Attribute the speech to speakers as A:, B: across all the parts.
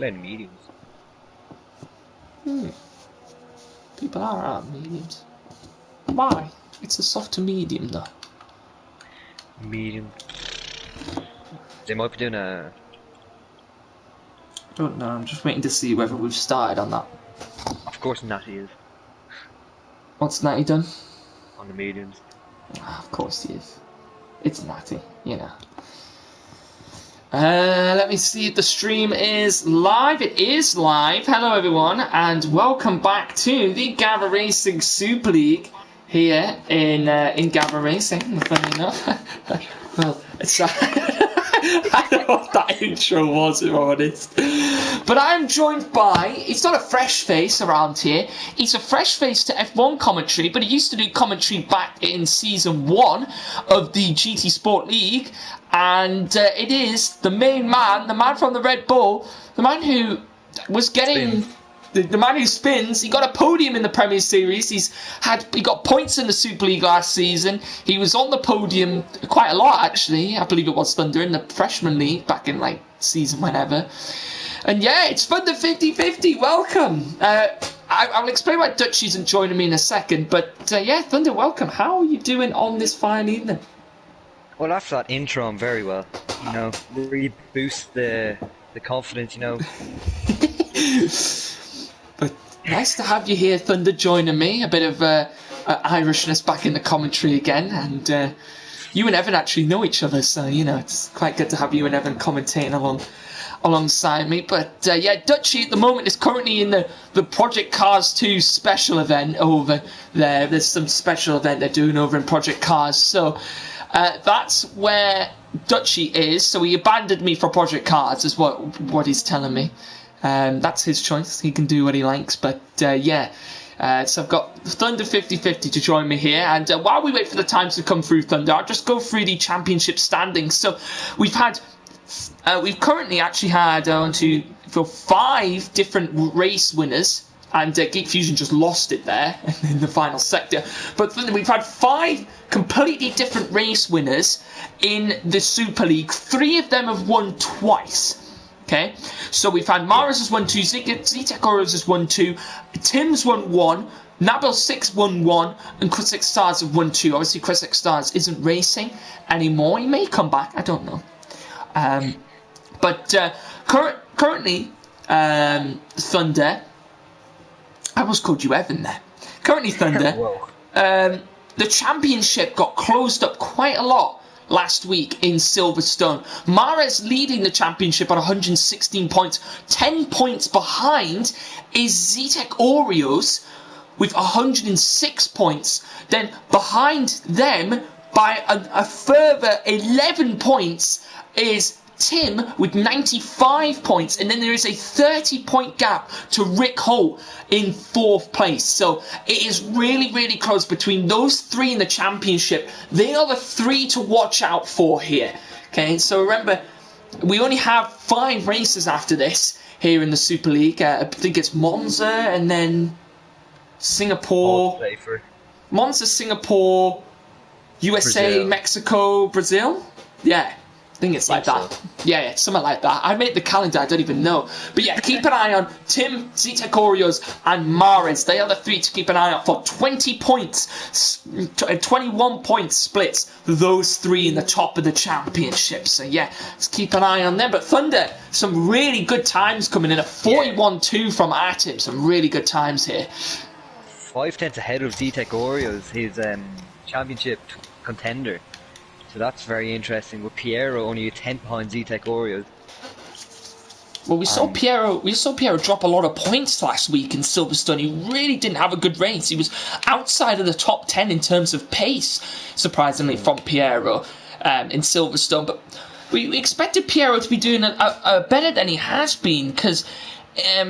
A: in mediums.
B: People are out mediums. Why? It's a soft to medium though.
A: Medium. They might be doing a...
B: I don't know, I'm just waiting to see whether we've started on that.
A: Of course Natty is.
B: What's Natty done?
A: On the mediums.
B: Of course he is. It's Natty, you know. Let me see if the stream is live. It is live. Hello everyone, and welcome back to the Gavra Racing Super League here in Gavra Racing. Funny enough, well, it's I don't know what that intro was, if I'm honest. But I'm joined by, he's not a fresh face around here, he's a fresh face to F1 commentary, but he used to do commentary back in Season 1 of the GT Sport League, and it is the main man, the man from the Red Bull, the man who was getting... The man who spins, he got a podium in the Premier Series. He got points in the Super League last season. He was on the podium quite a lot, actually. I believe it was Thunder in the Freshman League back in like season whenever. And yeah, it's Thunder 50-50. Welcome. I'll explain why Dutch isn't joining me in a second. But yeah, Thunder, welcome. How are you doing on this fine evening?
A: Well, after that intro, I'm very well. You know, really boost the confidence, you know.
B: But nice to have you here, Thunder, joining me. A bit of Irishness back in the commentary again, and you and Evan actually know each other, so you know it's quite good to have you and Evan commentating alongside me. But yeah, Dutchy at the moment is currently in the Project Cars 2 special event over there. There's some special event they're doing over in Project Cars, so that's where Dutchy is. So he abandoned me for Project Cars, is what he's telling me. That's his choice. He can do what he likes. But yeah, so I've got Thunder 50-50 to join me here. And while we wait for the times to come through, Thunder, I'll just go through the championship standings. So we've currently actually had 5 different race winners. And Geek Fusion just lost it there in the final sector. But we've had 5 completely different race winners in the Super League. 3 of them have won twice. Okay, so we've had Maris has won 2, Zitek Oros has won 2, Tim's won 1, Nabil 6 won 1, and Chris Stars have won 2. Obviously, Chris Stars isn't racing anymore. He may come back. I don't know. But currently, Thunder. I almost called you Evan there. Currently, Thunder. The championship got closed up quite a lot last week in Silverstone. Mares leading the championship at 116 points. 10 points behind is Zitek Oreos with 106 points. Then behind them by a further 11 points is Tim with 95 points, and then there is a 30-point gap to Rick Holt in 4th place. So it is really, really close between those 3 in the championship. They are the 3 to watch out for here. Okay, so remember, we only have 5 races after this here in the Super League. I think it's Monza and then Singapore. Monza, Singapore, USA, Brazil. Mexico, Brazil. Yeah. I think it's like that. So. Yeah, something like that. I made the calendar, I don't even know. But yeah, keep an eye on Tim, Zitek Oreos, and Mares. They are the 3 to keep an eye out for 20 points, 21 points splits. Those 3 in the top of the championship. So yeah, let's keep an eye on them. But Thunder, some really good times coming in. A 41-2 from Artem. Some really good times here.
A: 5 tenths ahead of Zitek Oreos, his championship contender. So that's very interesting. With Piero only a 10 behind Zitek Oreos.
B: Well, we saw Piero drop a lot of points last week in Silverstone. He really didn't have a good race. He was outside of the top 10 in terms of pace, surprisingly, from Piero in Silverstone. But we expected Piero to be doing better than he has been, because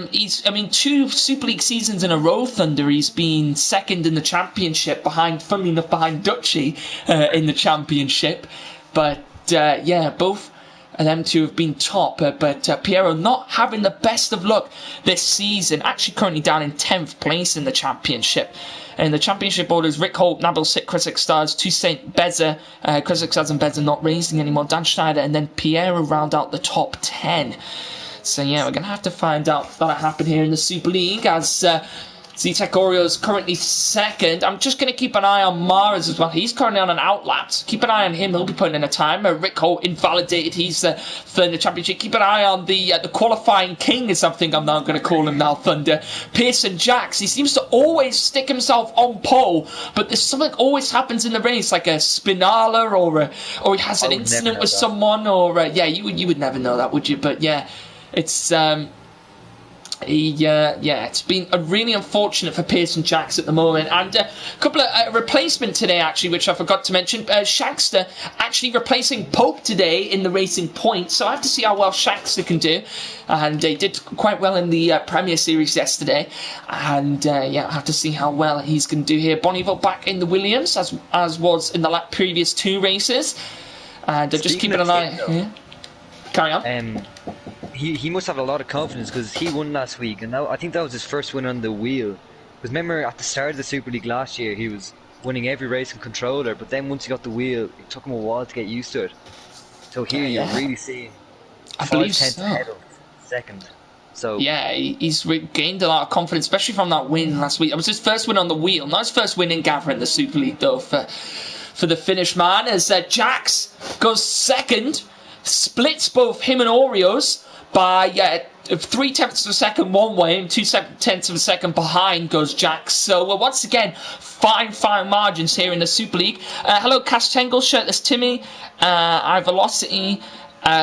B: he's 2 Super League seasons in a row, Thunder. He's been second in the championship, funnily enough, behind Dutchy in the championship. But yeah, both of them 2 have been top. But Piero not having the best of luck this season. Actually, currently down in 10th place in the championship. In the championship orders, Rick Holt, Nabil Sik, Chris Stars, Toussaint Beza, Chris Stars and Beza not racing anymore, Dan Schneider, and then Piero round out the top 10. So yeah, we're going to have to find out if that'll happen here in the Super League as Z-Tech Oreo is currently second. I'm just going to keep an eye on Mares as well. He's currently on an outlap, so keep an eye on him. He'll be putting in a time. Rick Holt invalidated. He's third in the championship. Keep an eye on the qualifying king is something I'm now going to call him now, Thunder. Pearson Jacks. He seems to always stick himself on pole, but there's something always happens in the race, like a spinala or he has an incident with someone, or yeah, you would never know that, would you? But yeah, it's it's been really unfortunate for Pearson Jacks at the moment. And a couple of replacement today, actually, which I forgot to mention. Shaxter actually replacing Pope today in the Racing Point. So I have to see how well Shaxter can do. And he did quite well in the Premier Series yesterday. And yeah, I'll have to see how well he's going to do here. Bonneville back in the Williams, as was in the previous 2 races. And just keeping an eye here. Carry on.
A: He must have a lot of confidence because he won last week, and I think that was his first win on the wheel. Because remember, at the start of the Super League last year, he was winning every race in controller, but then once he got the wheel, it took him a while to get used to it. So here you're really seeing 5/10 ahead of second. So
B: yeah, he's gained a lot of confidence, especially from that win last week. It was his first win on the wheel, not his first win in Gavra in the Super League, though, for the Finnish man, as Jax goes second, splits both him and Oreos by 0.3 of a second one way and 0.2 of a second behind goes Jax. So once again, fine margins here in the Super League. Hello, Cash Tangle, Shirtless Timmy, iVelocity,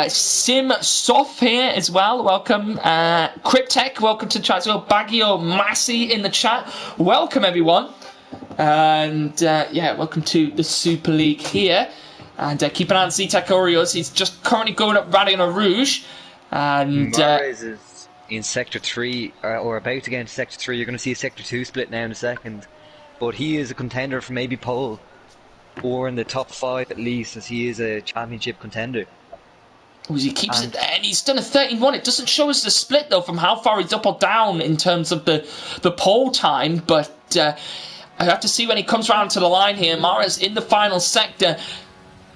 B: Sim Soft here as well. Welcome, Cryptech. Welcome to the chat as well. Baggio Massey in the chat. Welcome everyone, and yeah, welcome to the Super League here. And keep an eye on Z-Tech Oreos. He's just currently going up Radion Rouge. And
A: Mares is in Sector 3, or about to get into Sector 3. You're going to see a Sector 2 split now in a second. But he is a contender for maybe pole, or in the top 5 at least, as he is a championship contender.
B: He keeps it there, and he's done a 13-1. It doesn't show us the split, though, from how far he's up or down in terms of the pole time. But I have to see when he comes round to the line here. Mares in the final sector.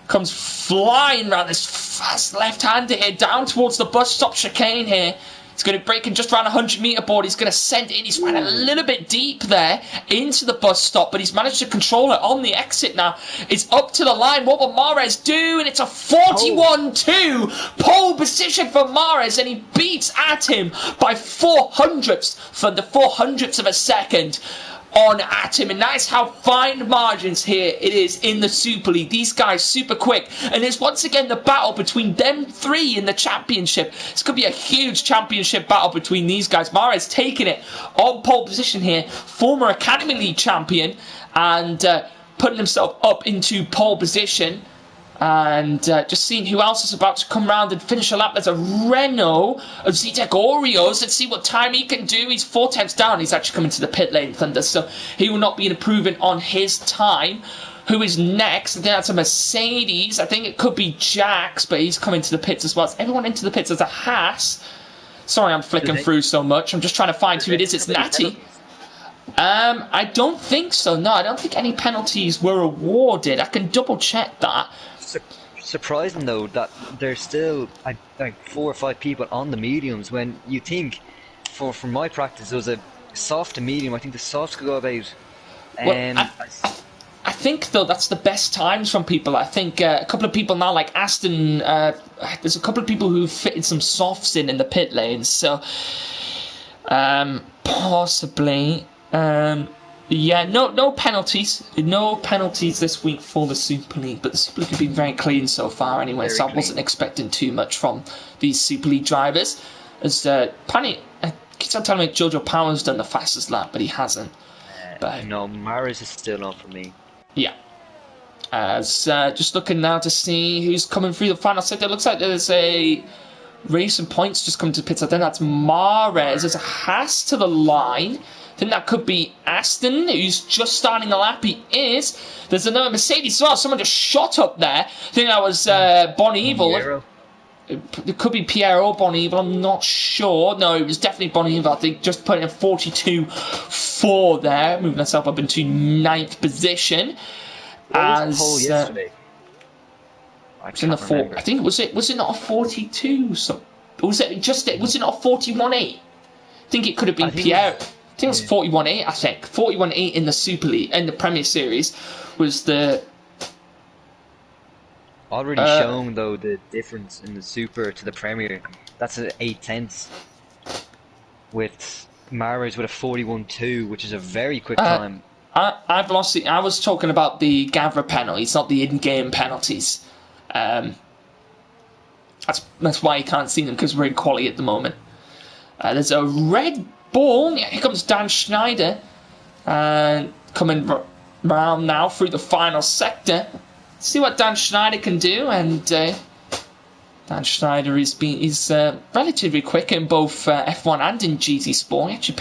B: Comes flying around this fast left-hander here, down towards the bus stop chicane here. He's going to break in just around 100-metre board. He's going to send it in. He's ran a little bit deep there into the bus stop, but he's managed to control it on the exit now. It's up to the line. What will Mares do? And it's a 41-2 pole position for Mares, and he beats at him by 400ths for the 400ths of a second. On at him, and that's how fine margins here it is in the Super League. These guys super quick, and it's once again the battle between them 3 in the championship. This could be a huge championship battle between these guys. Mares taking it on pole position here, former Academy League champion, and putting himself up into pole position. And just seeing who else is about to come round and finish a lap. There's a Renault of Z-Tech Oreos. Let's see what time he can do. He's 4/10 down. He's actually coming to the pit lane, Thunder. So he will not be improving on his time. Who is next? I think that's a Mercedes. I think it could be Jax, but he's coming to the pits as well. Is everyone into the pits? There's a Haas. Sorry, I'm flicking through so much. I'm just trying to find who it is. It's Natty. I don't think so. No, I don't think any penalties were awarded. I can double check that.
A: Surprising though that there's still like 4 or 5 people on the mediums, when you think for my practice there was a soft to medium. I think the softs could go about.
B: I think though that's the best times from people. I think a couple of people now, like Aston, there's a couple of people who fitted some softs in the pit lanes, so possibly. Yeah, no penalties. No penalties this week for the Super League, but the Super League has been very clean so far anyway, so I wasn't expecting too much from these Super League drivers. As Pani keeps on telling me Jojo Power's done the fastest lap, but he hasn't. But
A: no, Mares is still on for me.
B: Yeah. As just looking now to see who's coming through the final sector. It looks like there's a Racing Points just coming to pits. I think that's Mares. There's a Haas to the line. I think that could be Aston, who's just starting the lap. He is. There's another Mercedes as well. Someone just shot up there. I think that was Bonneville. It could be Piero Bonneville. I'm not sure. No, it was definitely Bonneville. I think just putting a 42.4 there. Moving myself up into 9th position.
A: As pole yesterday?
B: I think was it not a 42? So Was it not 41-8? I think it could have been Pierre. I think it was 41-8. I think 41-8 in the Super League, in the Premier Series, was the.
A: Already shown though the difference in the Super to the Premier. That's an 8/10 with Mahrez with a 41-2, which is a very quick time.
B: I've lost it. I was talking about the Gavra penalties, not the in-game penalties. That's why you can't see them, because we're in quality at the moment. There's a red ball. Yeah, here comes Dan Schneider, coming round now through the final sector. See what Dan Schneider can do, and Dan Schneider is relatively quick in both F1 and in GT Sport. He actually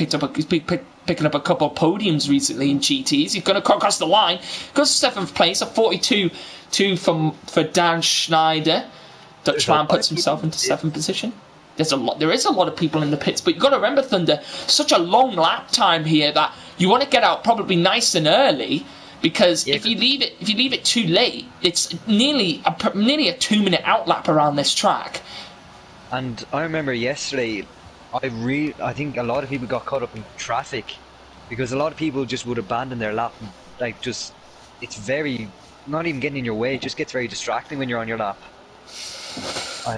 B: picking up a couple of podiums recently in GTs. He's going to come across the line. Goes to 7th place, a 42-2 for Dan Schneider. Dutchman puts himself into 7th position. There is a lot of people in the pits, but you've got to remember, Thunder, such a long lap time here that you want to get out probably nice and early. Because if you leave it too late, it's nearly a 2-minute outlap around this track.
A: And I remember yesterday, I think a lot of people got caught up in traffic because a lot of people just would abandon their lap. It's very not even getting in your way. It just gets very distracting when you're on your lap.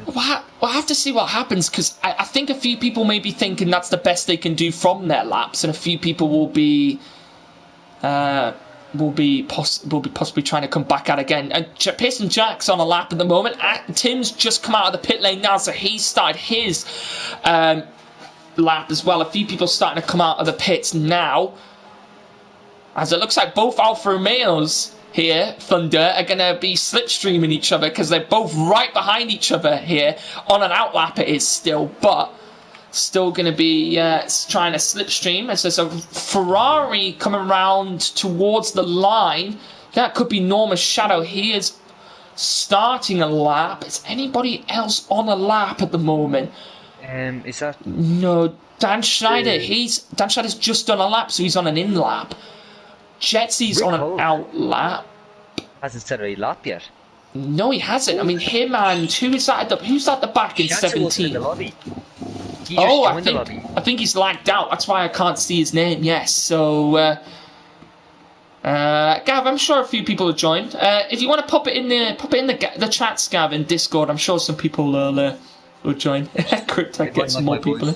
B: We'll have to see what happens, because I think a few people may be thinking that's the best they can do from their laps, and a few people will be possibly trying to come back out again. And Pearson Jack's on a lap at the moment. Tim's just come out of the pit lane now, so he's started his lap as well. A few people starting to come out of the pits now, as it looks like both Alfa Romeos here, Thunder, are going to be slipstreaming each other, because they're both right behind each other here. On an outlap it is still, but still going to be trying to slipstream. As there's a Ferrari coming around towards the line. That could be Norma's Shadow. He is starting a lap. Is anybody else on a lap at the moment?
A: Is that...
B: No, Dan Schneider. Dan Schneider's just done a lap, so he's on an in lap. Jetsy's on an out lap.
A: Hasn't set a lap yet.
B: No, he hasn't. I mean, him and who's at the back in 17? I think he's lagged out. That's why I can't see his name. Yes. So, Gav, I'm sure a few people have joined. If you want to pop it in the chats, Gav, in Discord, I'm sure some people will join. Cryptech get some more people in.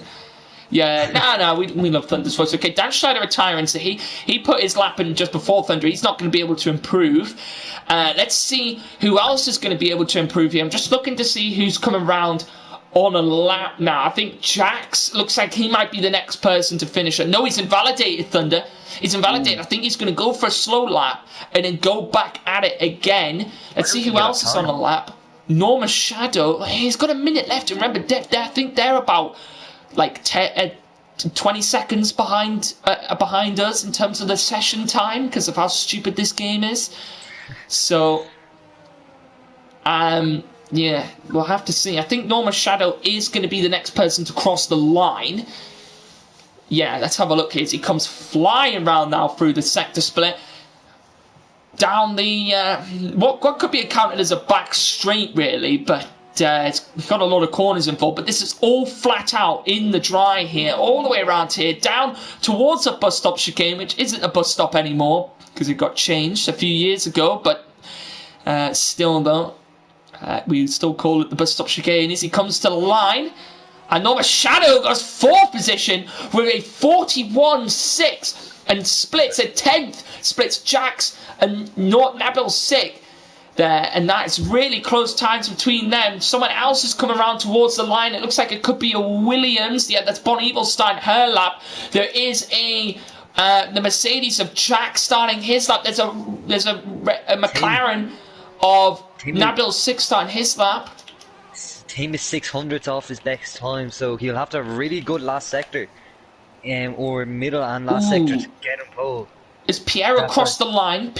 B: Yeah, we love Thunder's voice. Okay, Dan Schneider retiring, so he put his lap in just before Thunder. He's not going to be able to improve. Let's see who else is going to be able to improve here. I'm just looking to see who's coming around on a lap now. I think Jax looks like he might be the next person to finish it. No, he's invalidated, Thunder. He's invalidated. I think he's going to go for a slow lap and then go back at it again. Let's see who else is on a lap. Norma Shadow. He's got a minute left. Remember, I think they're about 20 seconds behind us in terms of the session time, because of how stupid this game is. So, yeah, we'll have to see. I think Norma Shadow is going to be the next person to cross the line. Yeah, let's have a look here. He comes flying around now through the sector split. Down the, what could be accounted as a back straight, really, but it's got a lot of corners involved. But this is all flat out in the dry here, all the way around here, down towards a bus stop chicane, which isn't a bus stop anymore, because it got changed a few years ago, but still, though, we still call it the bus stop chicane. As he comes to the line, and Norma Shadow goes 4th position with a 41-6 and splits a 10th, splits Jax and Nabil Sick there, and that's really close times between them. Someone else is coming around towards the line. It looks like it could be a Williams. Yeah, that's Bon Evil starting her lap. There is the Mercedes of Jack starting his lap. There's a McLaren of Nabil Sick starting his lap.
A: Team is 600th off his best time, so he'll have to have a really good last sector, or middle and last sector to get him pole.
B: Is Pierre across the line?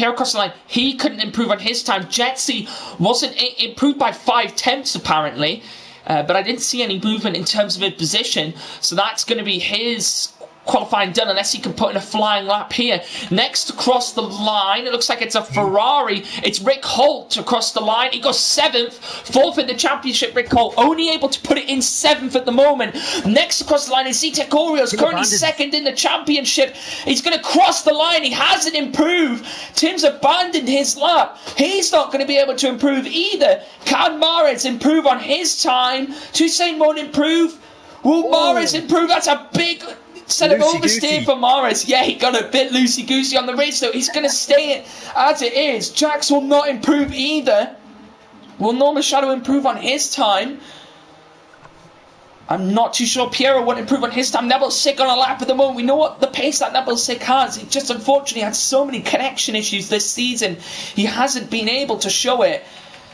B: He couldn't improve on his time. Jetsy wasn't improved by 5/10 apparently, but I didn't see any movement in terms of his position. So that's going to be his qualifying done unless he can put in a flying lap here. Next across the line, it looks like it's a Ferrari. It's Rick Holt across the line. He goes 7th, 4th in the championship. Rick Holt only able to put it in 7th at the moment. Next across the line is Zitek Orioles, currently 2nd in the championship. He's going to cross the line. He hasn't improved. Tim's abandoned his lap. He's not going to be able to improve either. Can Mares improve on his time? Toussaint won't improve. Will Mares improve? That's a big set of oversteer for Mares. Yeah, he got a bit loosey-goosey on the race, though. He's going to stay as it is. Jax will not improve either. Will Norma Shadow improve on his time? I'm not too sure. Piero won't improve on his time. Neville's sick on a lap at the moment. We know what the pace that Neville's sick has. He just unfortunately had so many connection issues this season. He hasn't been able to show it.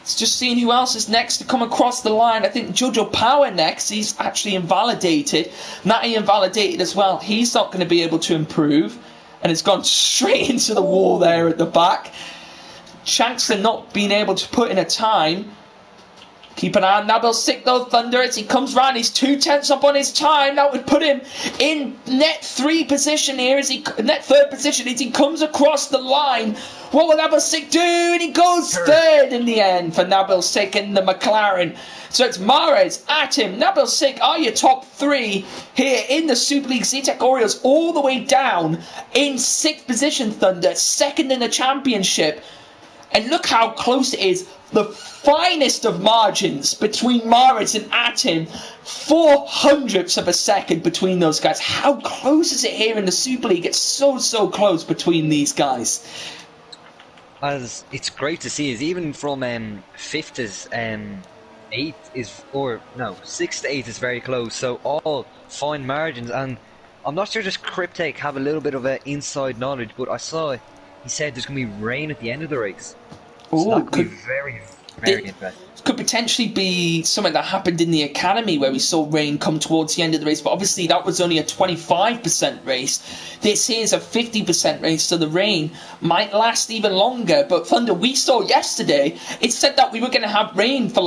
B: It's just seeing who else is next to come across the line. I think Jojo Power next. He's actually invalidated. Natty invalidated as well. He's not going to be able to improve. And it's gone straight into the wall there at the back. Shankster not being able to put in a time. Keep an eye on Nabil Sick though, Thunder, as he comes round. He's 2/10 up on his time. That would put him in net 3 position here, net 3rd position as he comes across the line. What will Nabil Sick do? And he goes 3rd in the end for Nabil Sick in the McLaren. So it's Mares at him. Nabil Sick are your top 3 here in the Super League. Zitek Orioles all the way down in 6th position, Thunder. 2nd in the championship. And look how close it is. The finest of margins between Mares and Atim. 0.04 of a second between those guys. How close is it here in the Super League? It's so close between these guys.
A: As it's great to see, is even from 5th to 8th is, or no, 6th to 8th is very close. So all fine margins, and I'm not sure does Cryptek have a little bit of inside knowledge, but I saw he said there's going to be rain at the end of the race. So that could be very interesting.
B: Could potentially be something that happened in the academy where we saw rain come towards the end of the race, but obviously that was only a 25% race. This is a 50% race, so the rain might last even longer. But Thunder, we saw yesterday, it said that we were going to have rain for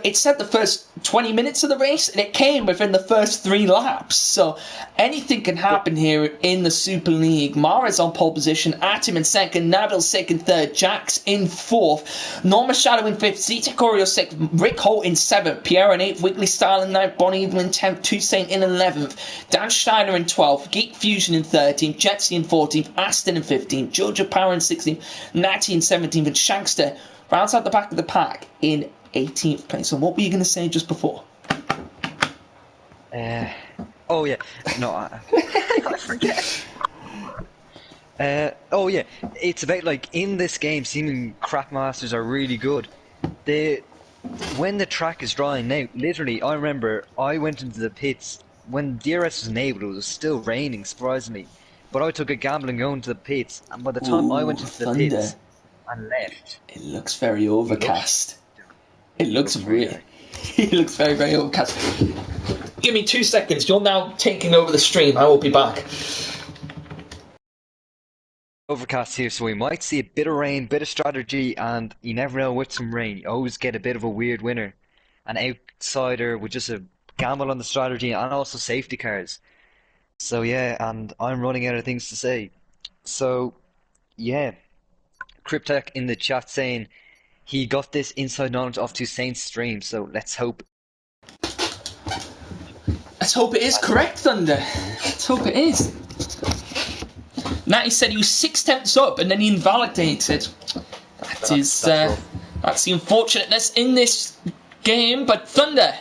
B: it said the first 20 minutes of the race, and it came within the first 3 laps. So anything can happen here in the Super League. Mares on pole position, Atim in 2nd, Nabil Sick in 3rd, Jax in 4th, Norma Shadow in 5th, Zitek Orioles 6th, Rick Holt in 7th, Pierre in 8th, Wiggly Style in 9th, Bonnie Evil in 10th, Toussaint in 11th, Dan Steiner in 12th, Geek Fusion in 13th, Jetsy in 14th, Aston in 15th, Jojo Power in 16th, Natty in 17th, and Shankster rounds out the back of the pack in 18th place. So what were you going to say just before?
A: Oh yeah, no, I forget. Oh yeah, it's about in this game, seeming crap masters are really good. When the track is drying out, literally, I remember I went into the pits when DRS was enabled. It was still raining, surprisingly, but I took a gamble and going to the pits, and by the time I went into the pits and left,
B: it looks very overcast. It looks really. It looks very overcast. Give me 2 seconds. You're now taking over the stream. I will be back.
A: Overcast here, so we might see a bit of rain, bit of strategy, and you never know with some rain. You always get a bit of a weird winner. An outsider with just a gamble on the strategy and also safety cars. So yeah, and I'm running out of things to say. So yeah, Cryptek in the chat saying he got this inside knowledge off Toussaint's stream, so let's hope.
B: Let's hope it is correct, Thunder. Let's hope it is. Natty said he was 6/10 up and then he invalidated. That's the unfortunateness in this game, but Thunder,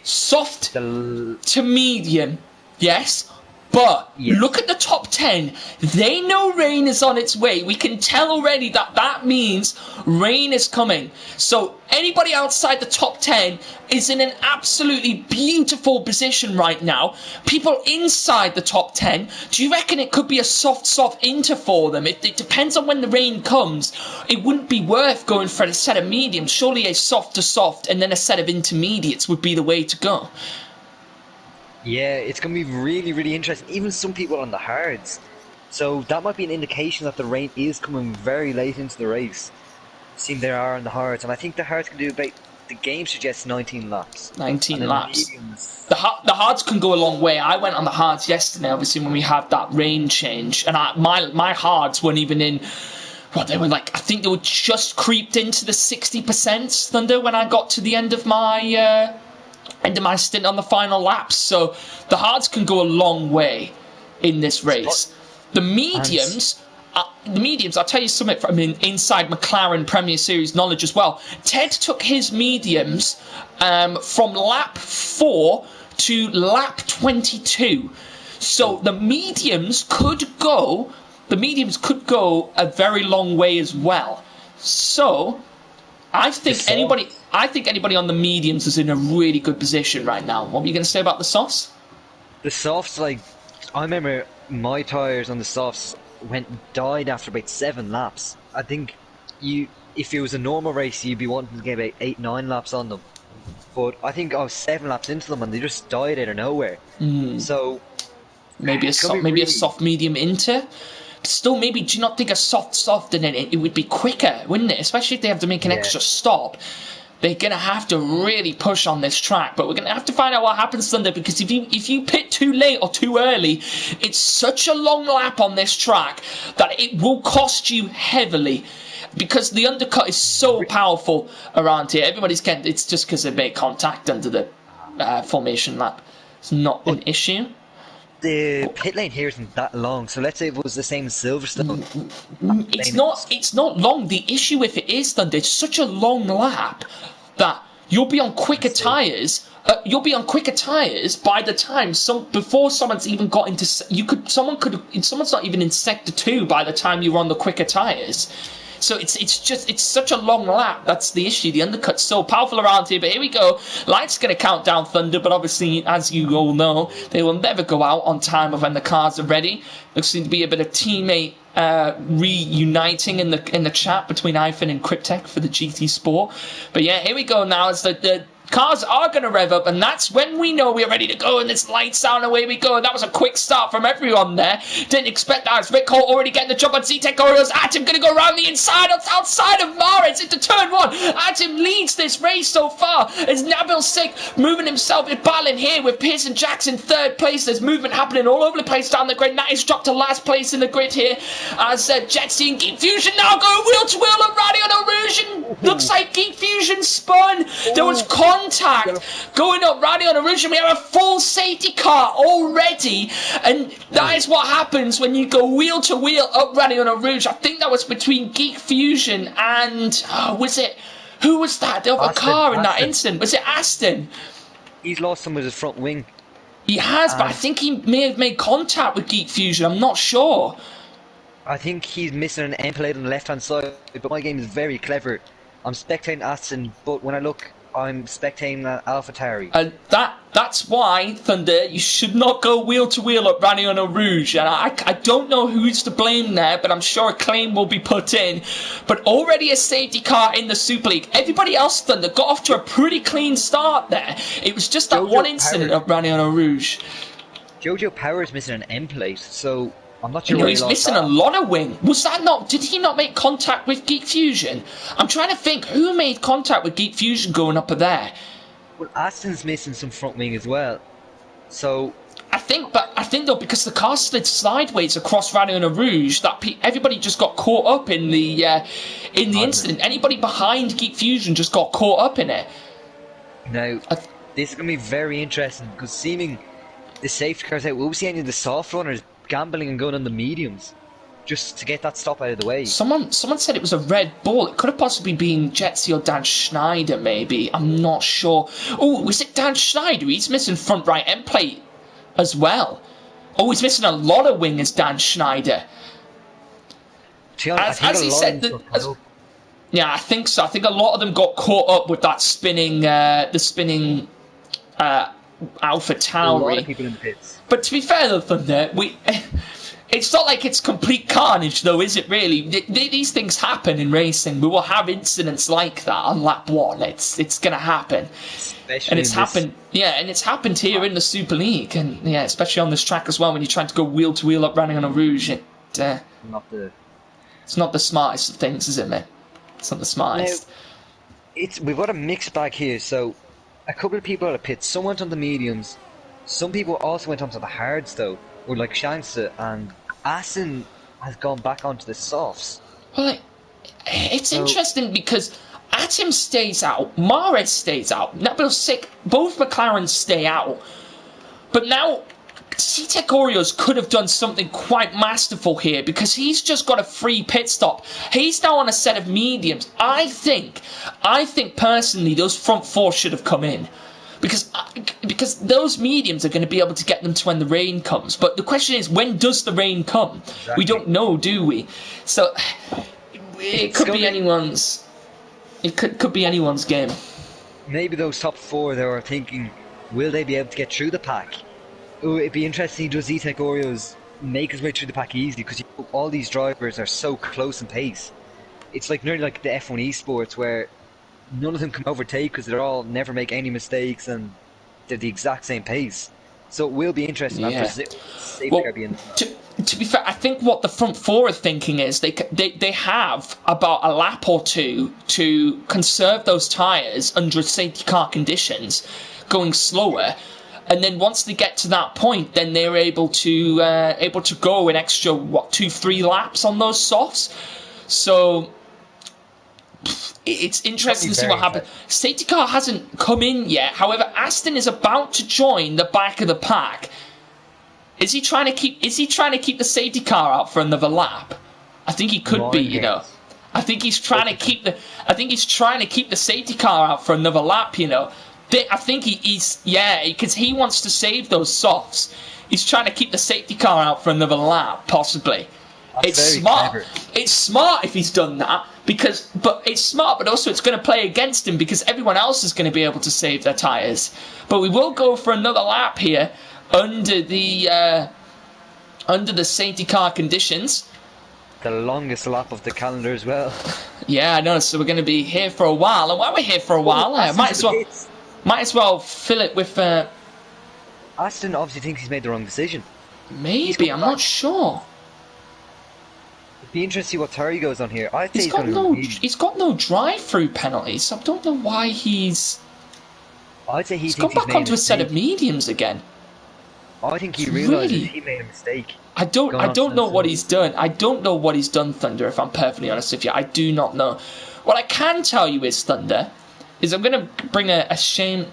B: soft to medium, yes. But look at the top 10. They know rain is on its way. We can tell already that means rain is coming. So anybody outside the top 10 is in an absolutely beautiful position right now. People inside the top 10, do you reckon it could be a soft into for them? It depends on when the rain comes. It wouldn't be worth going for a set of mediums. Surely a soft to soft and then a set of intermediates would be the way to go.
A: Yeah, it's going to be really interesting. Even some people on the hards. So that might be an indication that the rain is coming very late into the race. Seeing there are on the hards. And I think the hards can do about the game suggests 19 laps.
B: 19
A: And
B: laps.
A: mediums,
B: The hards can go a long way. I went on the hards yesterday, obviously, when we had that rain change, and my hards weren't even in. What they were like, I think they were just creeped into the 60% Thunder when I got to the end of my stint on the final laps. So the hards can go a long way in this race. The mediums, I'll tell you something from inside McLaren Premier Series knowledge as well. Ted took his mediums from lap 4 to lap 22. So the mediums could go a very long way as well. So I think anybody on the mediums is in a really good position right now. What were you going to say about the softs?
A: The softs, like, I remember my tyres on the softs died after about 7 laps. I think if it was a normal race, you'd be wanting to get about 8-9 laps on them. But I think I was 7 laps into them and they just died out of nowhere. So
B: maybe a soft medium into. Still, maybe do you not think a soft and then it would be quicker, wouldn't it? Especially if they have to make an extra stop. They're gonna have to really push on this track, but we're gonna have to find out what happens Sunday, because if you pit too late or too early, it's such a long lap on this track that it will cost you heavily, because the undercut is so powerful around here. Everybody's getting, it's just because they make contact under the formation lap. It's not an issue.
A: The pit lane here isn't that long, so let's say it was the same as Silverstone.
B: It's not long. The issue if it is, Thunder, it's such a long lap that you'll be on quicker tyres. You'll be on quicker tyres by the time before someone's even got into. Someone's not even in sector 2 by the time you're on the quicker tyres. So it's such a long lap. That's the issue. The undercut's so powerful around here. But here we go. Light's going to count down Thunder, but obviously, as you all know, they will never go out on time of when the cars are ready. There seems to be a bit of teammate reuniting in the chat between iPhone and Cryptech for the GT Sport. But yeah, here we go now. As the cars are going to rev up, and that's when we know we're ready to go, and it's lights out and away we go. That was a quick start from everyone there. Didn't expect that. It's Rick Holt already getting the jump on Z-Tech Orioles. Atom going to go around the inside, outside of Maritz into turn 1. Atom leads this race so far as Nabil Singh moving himself in battling here with Pearson Jackson 3rd place. There's movement happening all over the place down the grid. Natty's dropped to last place in the grid here as Jetsy and Geek Fusion now go wheel to wheel on Radio Rouge. Looks like Geek Fusion spun. There was contact going up Radio Rouge, and we have a full safety car already, and that is what happens when you go wheel to wheel up Radio Rouge. I think that was between Geek Fusion and who was that? The other car in that incident. Was it Aston?
A: He's lost some of his front wing.
B: He has, but I think he may have made contact with Geek Fusion. I'm not sure.
A: I think he's missing an end plate on the left hand side, but my game is very clever. I'm spectating Aston, but when I look, I'm spectating AlphaTauri.
B: And that's why, Thunder, you should not go wheel to wheel at Radio Rouge. And I don't know who's to blame there, but I'm sure a claim will be put in. But already a safety car in the Super League. Everybody else, Thunder, got off to a pretty clean start there. It was just that one incident at Radio Rouge.
A: Jojo Power's missing an end plate, so I'm not sure.
B: You know, he's missing a lot of wing. Did he not make contact with Geek Fusion? I'm trying to think who made contact with Geek Fusion going up there.
A: Well, Aston's missing some front wing as well. So
B: I think though, because the car slid sideways across Radio Rouge, that everybody just got caught up in the incident. Anybody behind Geek Fusion just got caught up in it.
A: Now, this is going to be very interesting, because seeming the safety cars out, will we see any of the soft runners gambling and going on the mediums just to get that stop out of the way?
B: Someone said it was a Red Bull. It could have possibly been Jetsy or Dan Schneider, maybe. I'm not sure. Oh, was it Dan Schneider? He's missing front right end plate as well. Oh, he's missing a lot of wing as Dan Schneider. As he said, yeah, I think so. I think a lot of them got caught up with that spinning AlphaTauri.
A: A lot of people in the pits.
B: But to be fair though, Thunder, it's not like it's complete carnage though, is it really? These things happen in racing. We will have incidents like that on lap 1. It's going to happen.
A: Especially
B: and it's happened, and it's happened here in the Super League, and yeah, especially on this track as well when you're trying to go wheel to wheel up running on a Rouge. It's not the smartest of things, is it, mate? It's not the smartest.
A: we've got a mixed bag here. So a couple of people out of pits. Some went on the mediums. Some people also went onto the hards though, or like Shanksa, and Aston has gone back onto the softs.
B: Well, it's
A: So
B: interesting because Atom stays out, Mares stays out, Nebul's sick, both McLarens stay out. But now, C-Tech Oreos could have done something quite masterful here because he's just got a free pit stop. He's now on a set of mediums. I think personally those front four should have come in. Because those mediums are going to be able to get them to when the rain comes. But the question is, when does the rain come? Exactly. We don't know, do we? So it could be anyone's. It could be anyone's game.
A: Maybe those top four they were thinking, will they be able to get through the pack? Oh, it'd be interesting. Does Z-Tech Oreos make his way through the pack easily? Because all these drivers are so close in pace. It's like nearly like the F1 esports where none of them can overtake because they're all never make any mistakes and they're the exact same pace. So it will be interesting after safety being.
B: To be fair, I think what the front four are thinking is they have about a lap or two to conserve those tyres under safety car conditions, going slower, and then once they get to that point, then they're able to go an extra 2-3 laps on those softs. So it's interesting to see what happens. Safety car hasn't come in yet. However, Aston is about to join the back of the pack. Is he trying to keep the safety car out for another lap? I think he could be, you know. I think he's trying to keep the safety car out for another lap, you know. I think he's because he wants to save those softs. He's trying to keep the safety car out for another lap, possibly. It's smart. Clever. It's smart if he's done that but it's smart, but also it's going to play against him because everyone else is going to be able to save their tyres. But we will go for another lap here under the safety car conditions.
A: The longest lap of the calendar as well.
B: Yeah, I know. So we're going to be here for a while, and while we're here for a while, might as well fill it with.
A: Aston obviously thinks he's made the wrong decision.
B: Maybe I'm not sure.
A: It'd be interesting to see what Terry goes on here. I think
B: he's got no drive-through penalties, so I don't know why he's.
A: I'd say
B: he's gone back onto a set of mediums again.
A: I think he realises he made a mistake.
B: I don't know what he's done. I don't know what he's done, Thunder, if I'm perfectly honest with you. I do not know. What I can tell you is, Thunder, is I'm going to bring a shame.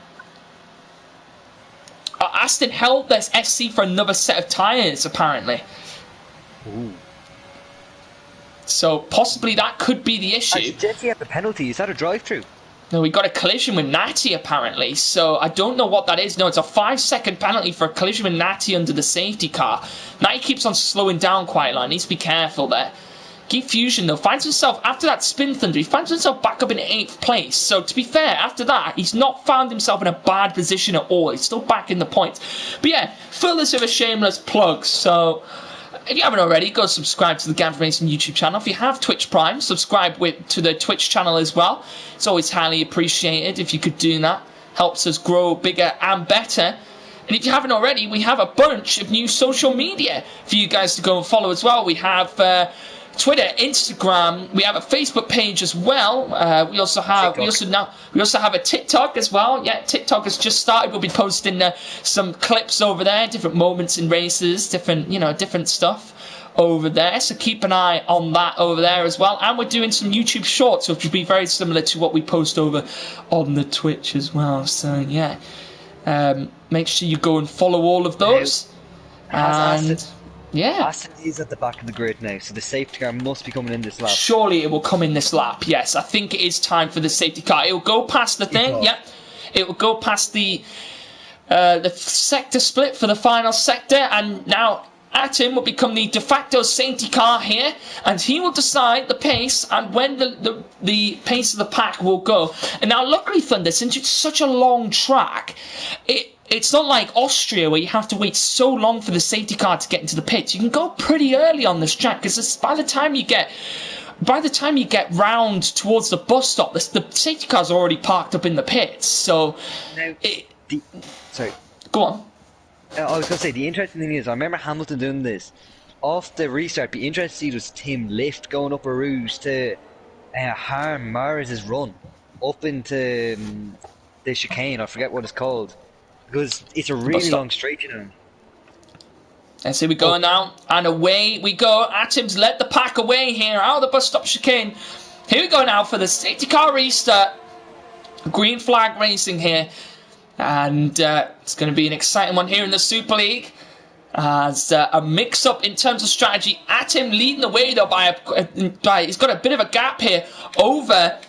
B: Aston held this SC for another set of tyres, apparently.
A: Ooh.
B: So possibly that could be the issue.
A: Did he have the penalty? Is that a drive-through?
B: No, we got a collision with Natty, apparently, so I don't know what that is. No, it's a 5-second penalty for a collision with Natty under the safety car. Natty keeps on slowing down quite a lot. Needs to be careful there. Geek Fusion, though, finds himself, after that spin Thunder, he finds himself back up in 8th place. So, to be fair, after that, he's not found himself in a bad position at all. He's still back in the points. But yeah, fill this with a shameless plug. So, if you haven't already, go subscribe to the Gavra Racing YouTube channel. If you have Twitch Prime, subscribe to the Twitch channel as well. It's always highly appreciated if you could do that. Helps us grow bigger and better. And if you haven't already, we have a bunch of new social media for you guys to go and follow as well. We have Twitter, Instagram. We have a Facebook page as well. We also have a TikTok as well. Yeah, TikTok has just started. We'll be posting some clips over there, different moments in races, different stuff over there. So keep an eye on that over there as well. And we're doing some YouTube shorts, which will be very similar to what we post over on the Twitch as well. So yeah, make sure you go and follow all of those. Yeah.
A: Aston is at the back of the grid now, so the safety car must be coming in this lap.
B: Surely it will come in this lap, yes. I think it is time for the safety car. It will go past the thing, yeah. It will go past the sector split for the final sector, and now Atom will become the de facto safety car here, and he will decide the pace and when the pace of the pack will go. And now, luckily, Thunder, since it's such a long track, it's not like Austria where you have to wait so long for the safety car to get into the pits. You can go pretty early on this track because by the time you get round towards the bus stop, the safety car's already parked up in the pits. So,
A: sorry.
B: Go on.
A: I was going to say, the interesting thing is, I remember Hamilton doing this. Off the restart, be interested to see does Tim lift going up a route to harm Maris's run. up into the chicane. I forget what it's called because it's a
B: Bus
A: really
B: stop.
A: long straight, you know.
B: And so we go now, and away we go. Atim's led the pack away here out of the bus stop chicane. Here we go now for the safety car restart. Green flag racing here. And it's going to be an exciting one here in the Super League. As a mix-up in terms of strategy. Atim leading the way though he's got a bit of a gap here over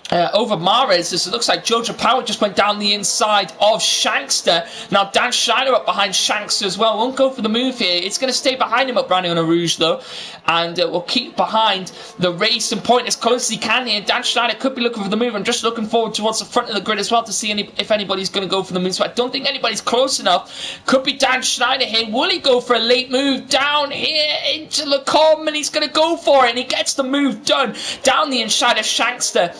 B: Mahrez, as it looks like Jojo Power just went down the inside of Shankster. Now Dan Schneider up behind Shankster as well. Won't go for the move here. It's going to stay behind him up running on a Rouge though. And will keep behind the race and point as close as he can here. Dan Schneider could be looking for the move. I'm just looking forward towards the front of the grid as well to see if anybody's going to go for the move. So I don't think anybody's close enough. Could be Dan Schneider here. Will he go for a late move down here into Lecombe? And he's going to go for it. And he gets the move done down the inside of Shankster.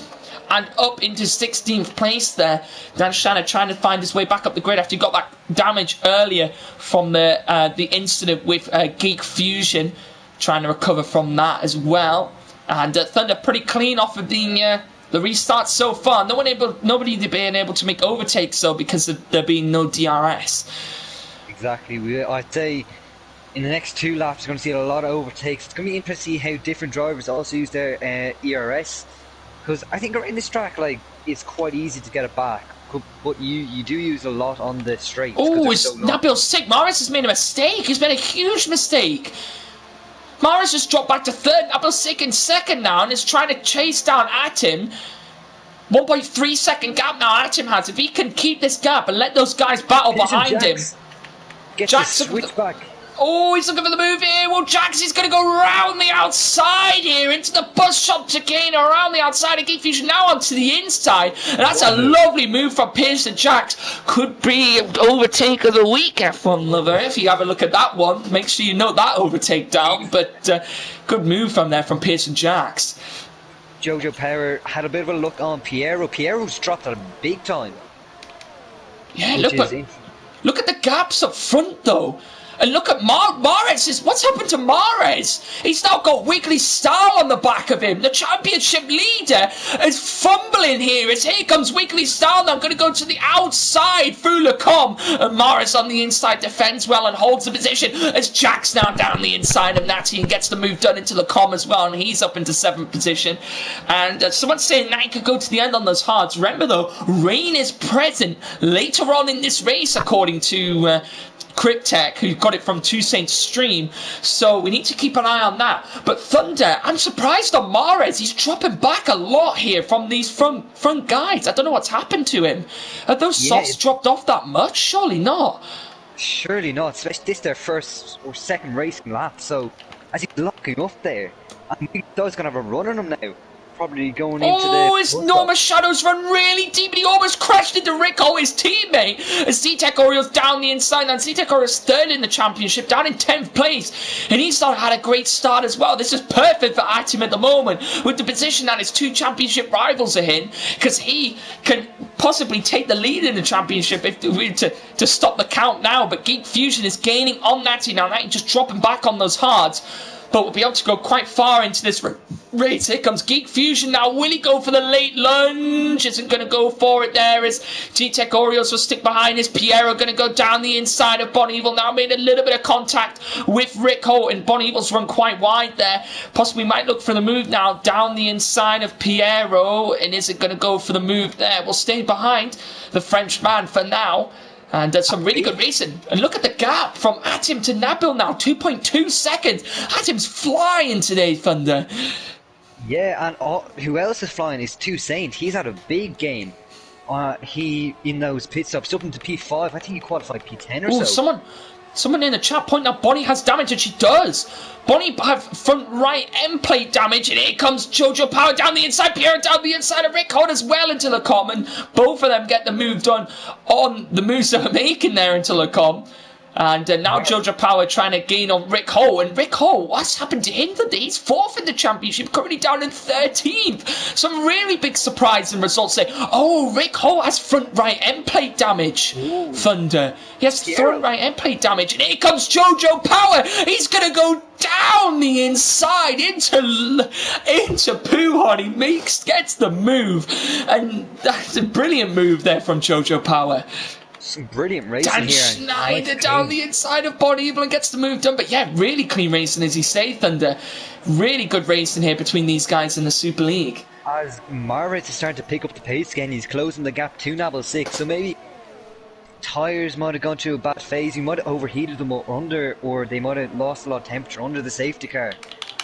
B: And up into 16th place there. Dan Schneider trying to find his way back up the grid after he got that damage earlier from the incident with Geek Fusion. Trying to recover from that as well. And Thunder pretty clean off of the restart so far. Nobody being able to make overtakes though because of there being no DRS.
A: Exactly. I'd say in the next 2 laps we're going to see a lot of overtakes. It's going to be interesting to see how different drivers also use their ERS. Because I think in this track, like, it's quite easy to get it back, but you do use a lot on the straight.
B: Oh, it's Nabil sick. Mahrez has made a mistake. He's made a huge mistake. Mahrez just dropped back to third. Nabil sick in second now and is trying to chase down Atim. 1.3 second gap now Atim has. If he can keep this gap and let those guys battle behind him.
A: Get the switch back.
B: Oh, he's looking for the move here. Well, Jax is going to go round the outside here into the bus shop chicane around the outside of Geek Fusion now onto the inside. And that's a lovely move from Pearson Jax. Could be overtake of the week, F1 lover. If you have a look at that one, make sure you note that overtake down. But good move from there from Pearson Jax.
A: Jojo Power had a bit of a look on Piero. Piero's dropped at a big time.
B: Yeah, look at the gaps up front though. And look at Mahrez. What's happened to Mahrez? He's now got Wiggly Star on the back of him. The championship leader is fumbling here. Here comes Wiggly Star now. Going to go to the outside through Lecombe. And Mahrez on the inside defends well and holds the position as Jack's now down the inside of Natty and gets the move done into Lecombe as well. And he's up into 7th position. And someone's saying Natty could go to the end on those hards. Remember though, rain is present later on in this race according to Cryptech, who got it from Two Saints Stream, so we need to keep an eye on that. But Thunder, I'm surprised on Mahrez. He's dropping back a lot here from these front guys. I don't know what's happened to him. Have those softs dropped off that much? Surely not.
A: Surely not, especially this their first or second racing lap, so as he's locking up there, I think he's going to have a run on him now. Probably going into the...
B: Oh, his Norma Shadows run really deep and he almost crashed into Rico, his teammate. As Z-Tech Orioles down the inside and Z-Tech Orioles third in the championship, down in 10th place. And he's not had a great start as well. This is perfect for Atim at the moment with the position that his 2 championship rivals are in, because he can possibly take the lead in the championship to stop the count now. But Geek Fusion is gaining on Natty now. Natty just dropping back on those hards. But we'll be able to go quite far into this race. Here comes Geek Fusion now. Will he go for the late lunge? Isn't going to go for it there as G-Tech Orioles will stick behind. Is Piero going to go down the inside of Bon Evil? Now made a little bit of contact with Rick Houghton. Bon Evil's run quite wide there. Possibly might look for the move now down the inside of Piero. And isn't going to go for the move there. We'll stay behind the French man for now. And some really good racing. And look at the gap from Atim to Nabil now. 2.2 seconds. Atim's flying today, Thunder.
A: Yeah, and who else is flying is Two Saint. He's had a big game. He, in those pit stops, up into P5. I think he qualified P10 or so.
B: Someone in the chat pointing out Bonnie has damage, and she does. Bonnie have front right end plate damage, and here comes Jojo Power down the inside, Pierre down the inside of Rick Hod as well into Lecombe, and both of them get the move done on the moves they're making there into Lecombe. And now Jojo Power trying to gain on Rick Ho. And Rick Ho, what's happened to him today? He's 4th in the championship, currently down in 13th. Some really big surprise and results there. Oh, Rick Ho has front right end plate damage. Thunder. He has front right end plate damage. And here comes Jojo Power. He's going to go down the inside into Puhon. He gets the move, and that's a brilliant move there from Jojo Power.
A: Some brilliant racing
B: Dan
A: here.
B: Schneider down the inside of Bonnie Evelyn gets the move done. But yeah, really clean racing, as you say, Thunder. Really good racing here between these guys in the Super League.
A: As Maritz is starting to pick up the pace again, he's closing the gap to Nabil 6. So maybe tyres might have gone through a bad phase. He might have overheated them under, or they might have lost a lot of temperature under the safety car.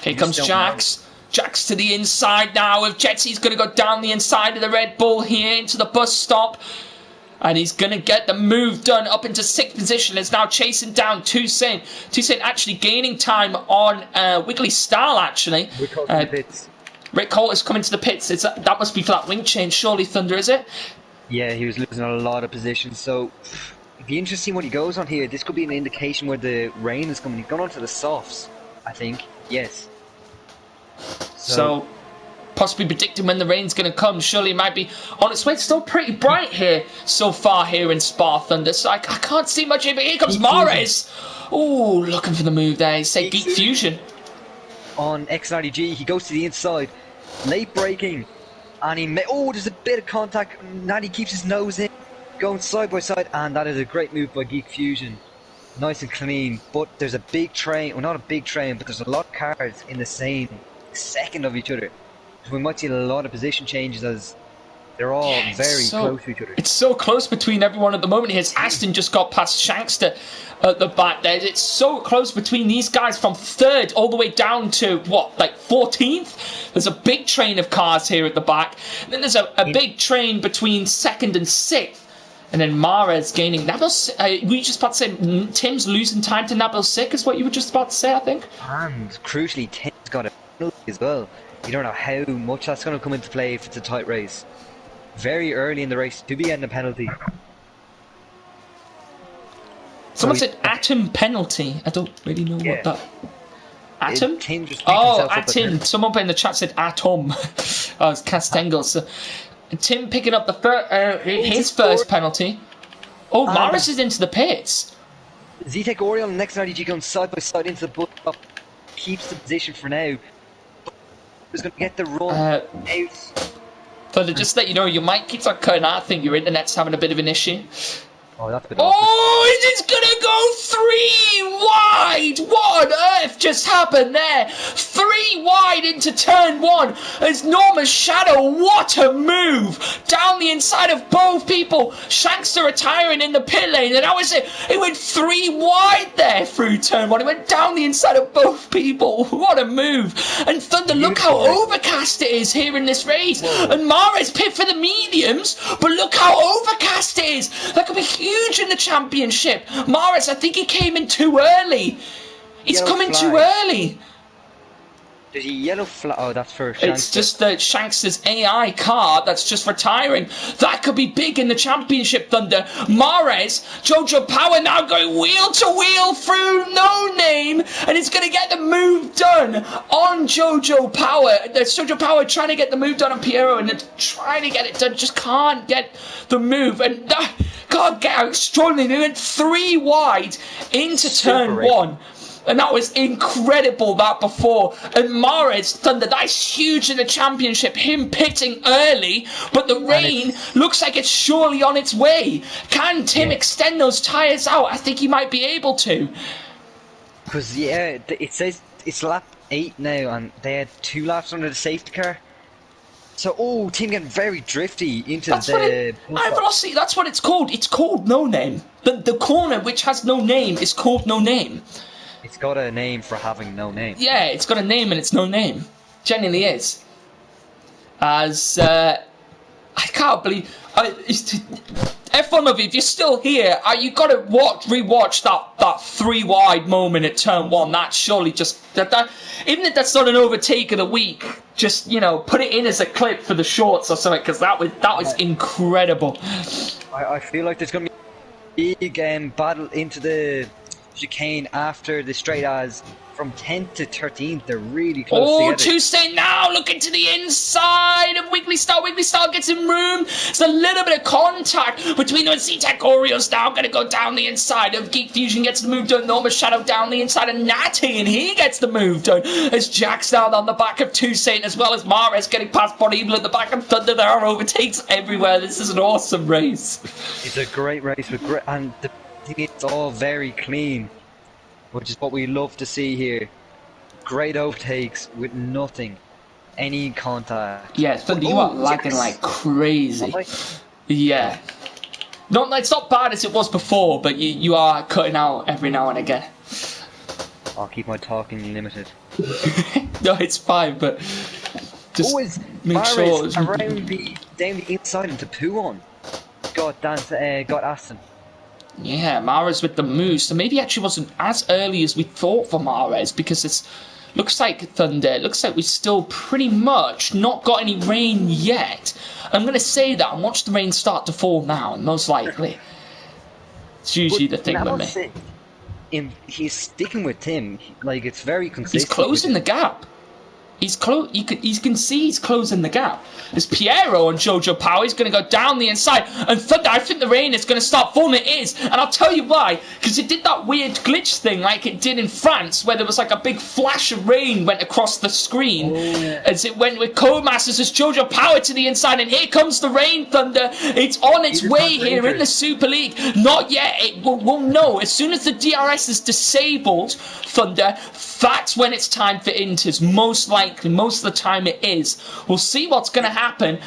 B: Here comes Jax. Jax to the inside now. If Jetsy's going to go down the inside of the Red Bull here into the bus stop. And he's going to get the move done up into 6th position. Is now chasing down Toussaint. Toussaint actually gaining time on Wiggly Style, actually. Rick Holt is coming to the pits. That must be for that wing change, surely, Thunder, is it?
A: Yeah, he was losing a lot of positions. So, it'd be interesting what he goes on here. This could be an indication where the rain is coming. He's gone on to the softs, I think. Yes.
B: So possibly predicting when the rain's going to come. Surely it might be on its way. It's still pretty bright here so far here in Spa, Thunder. So I can't see much here, but here comes Mares. Oh, looking for the move there. He said Geek Fusion.
A: On X90G, he goes to the inside. Late braking. And there's a bit of contact. Natty keeps his nose in. Going side by side. And that is a great move by Geek Fusion. Nice and clean. But there's a big train. Well, not a big train, but there's a lot of cars in the same second of each other. We might see a lot of position changes as they're all very close to each other. It's
B: so close between everyone at the moment. Here's Aston just got past Shankster at the back there. It's so close between these guys from 3rd all the way down to, 14th? There's a big train of cars here at the back. And then there's a big train between 2nd and 6th. And then Mares gaining. Nabil, were you just about to say Tim's losing time to Nabil Sik is what you were just about to say, I think?
A: And crucially, Tim's got a penalty as well. You don't know how much that's going to come into play if it's a tight race. Very early in the race to be getting a penalty.
B: Someone said Atom penalty. I don't really know what that... Atom?
A: Atom.
B: Someone in the chat said Atom. It's Castengel. So, Tim picking up his first penalty. Oh, Maris is into the pits.
A: Zetek Oriole and next RDG going side by side into the bus stop. Keeps the position for now. Who's going to get the run out?
B: But just let you know, your mic keeps on cutting out. I think your internet's having a bit of an issue.
A: Oh, that's a bit
B: it's going to go 3 wide! What on earth just happened there? 3 wide into turn 1 as Norma's Shadow. What a move! Down the inside of both people. Shankster retiring in the pit lane, and that was it. It went 3 wide there through turn 1. It went down the inside of both people. What a move! And Thunder, look how overcast it is here in this race. Whoa. And Mara's pit for the mediums, but look how overcast it is. That could be huge in the championship. Maris, I think he came in too early. He's coming too early.
A: Did he yellow flag? Oh, that's for Shanks.
B: It's just the Shanks' AI car that's just retiring. That could be big in the championship, Thunder. Mares, Jojo Power now going wheel to wheel through No Name, and it's going to get the move done on Jojo Power. There's Jojo Power trying to get the move done on Piero, and they're trying to get it done, just can't get the move. And can't get out extraordinary. They went 3 wide into turn 1. And that was incredible, that before. And Mares, Thunder, that's huge in the championship. Him pitting early, but the rain looks like it's surely on its way. Can Tim extend those tyres out? I think he might be able to.
A: Because, it says it's lap 8 now, and they had 2 laps under the safety car. So, Tim getting very drifty into
B: Velocity, that's what it's called. It's called No Name. The corner which has no name is called No Name.
A: It's got a name for having no name.
B: Yeah, it's got a name and it's no name. Genuinely is. As, I can't believe... F1 Love, if you're still here, you got to rewatch that 3 wide moment at turn 1. That's surely just... even if that's not an overtake of the week, just, put it in as a clip for the shorts or something, because that was incredible.
A: I feel like there's going to be a big battle into the chicane after the straight, as from 10th to 13th they're really close together.
B: Tuesday now looking to the inside of Wiggly Star. Wiggly Star gets in room. There's a little bit of contact between them and C-Tech Oreos now. Going to go down the inside of Geek Fusion, gets the move done. Enormous Shadow down the inside of Natty, and he gets the move done. As Jack's down on the back of Toussaint, as well as Mares getting past Body Evil at the back of Thunder. There are overtakes everywhere. This is an awesome race.
A: It's a great race, and the thing is, it's all very clean, which is what we love to see here. Great overtakes with nothing, any contact.
B: Yeah, Thunder, you are lagging like crazy. Yeah. It's not bad as it was before, but you are cutting out every now and again.
A: I'll keep my talking limited.
B: No, it's fine, but just make sure it's
A: around down the inside into Puon. Got Aston.
B: Yeah, Mares with the move. So maybe actually wasn't as early as we thought for Mares, because it's looks like Thunder. It looks like we still pretty much not got any rain yet. I'm going to say that and watch the rain start to fall now, most likely. It's usually the thing with me.
A: He's sticking with Tim. Like, it's very consistent.
B: He's closing the gap. You can see he's closing the gap. There's Piero and Jojo Power. He's going to go down the inside. And Thunder, I think the rain is going to start falling. It is. And I'll tell you why. Because it did that weird glitch thing like it did in France, where there was like a big flash of rain went across the screen. As it went with Codemasters as Jojo Power to the inside. And here comes the rain, Thunder. It's on its way here in the Super League. Not yet. We'll know. As soon as the DRS is disabled, Thunder, that's when it's time for Inters. Most of the time it is. We'll see what's going to happen.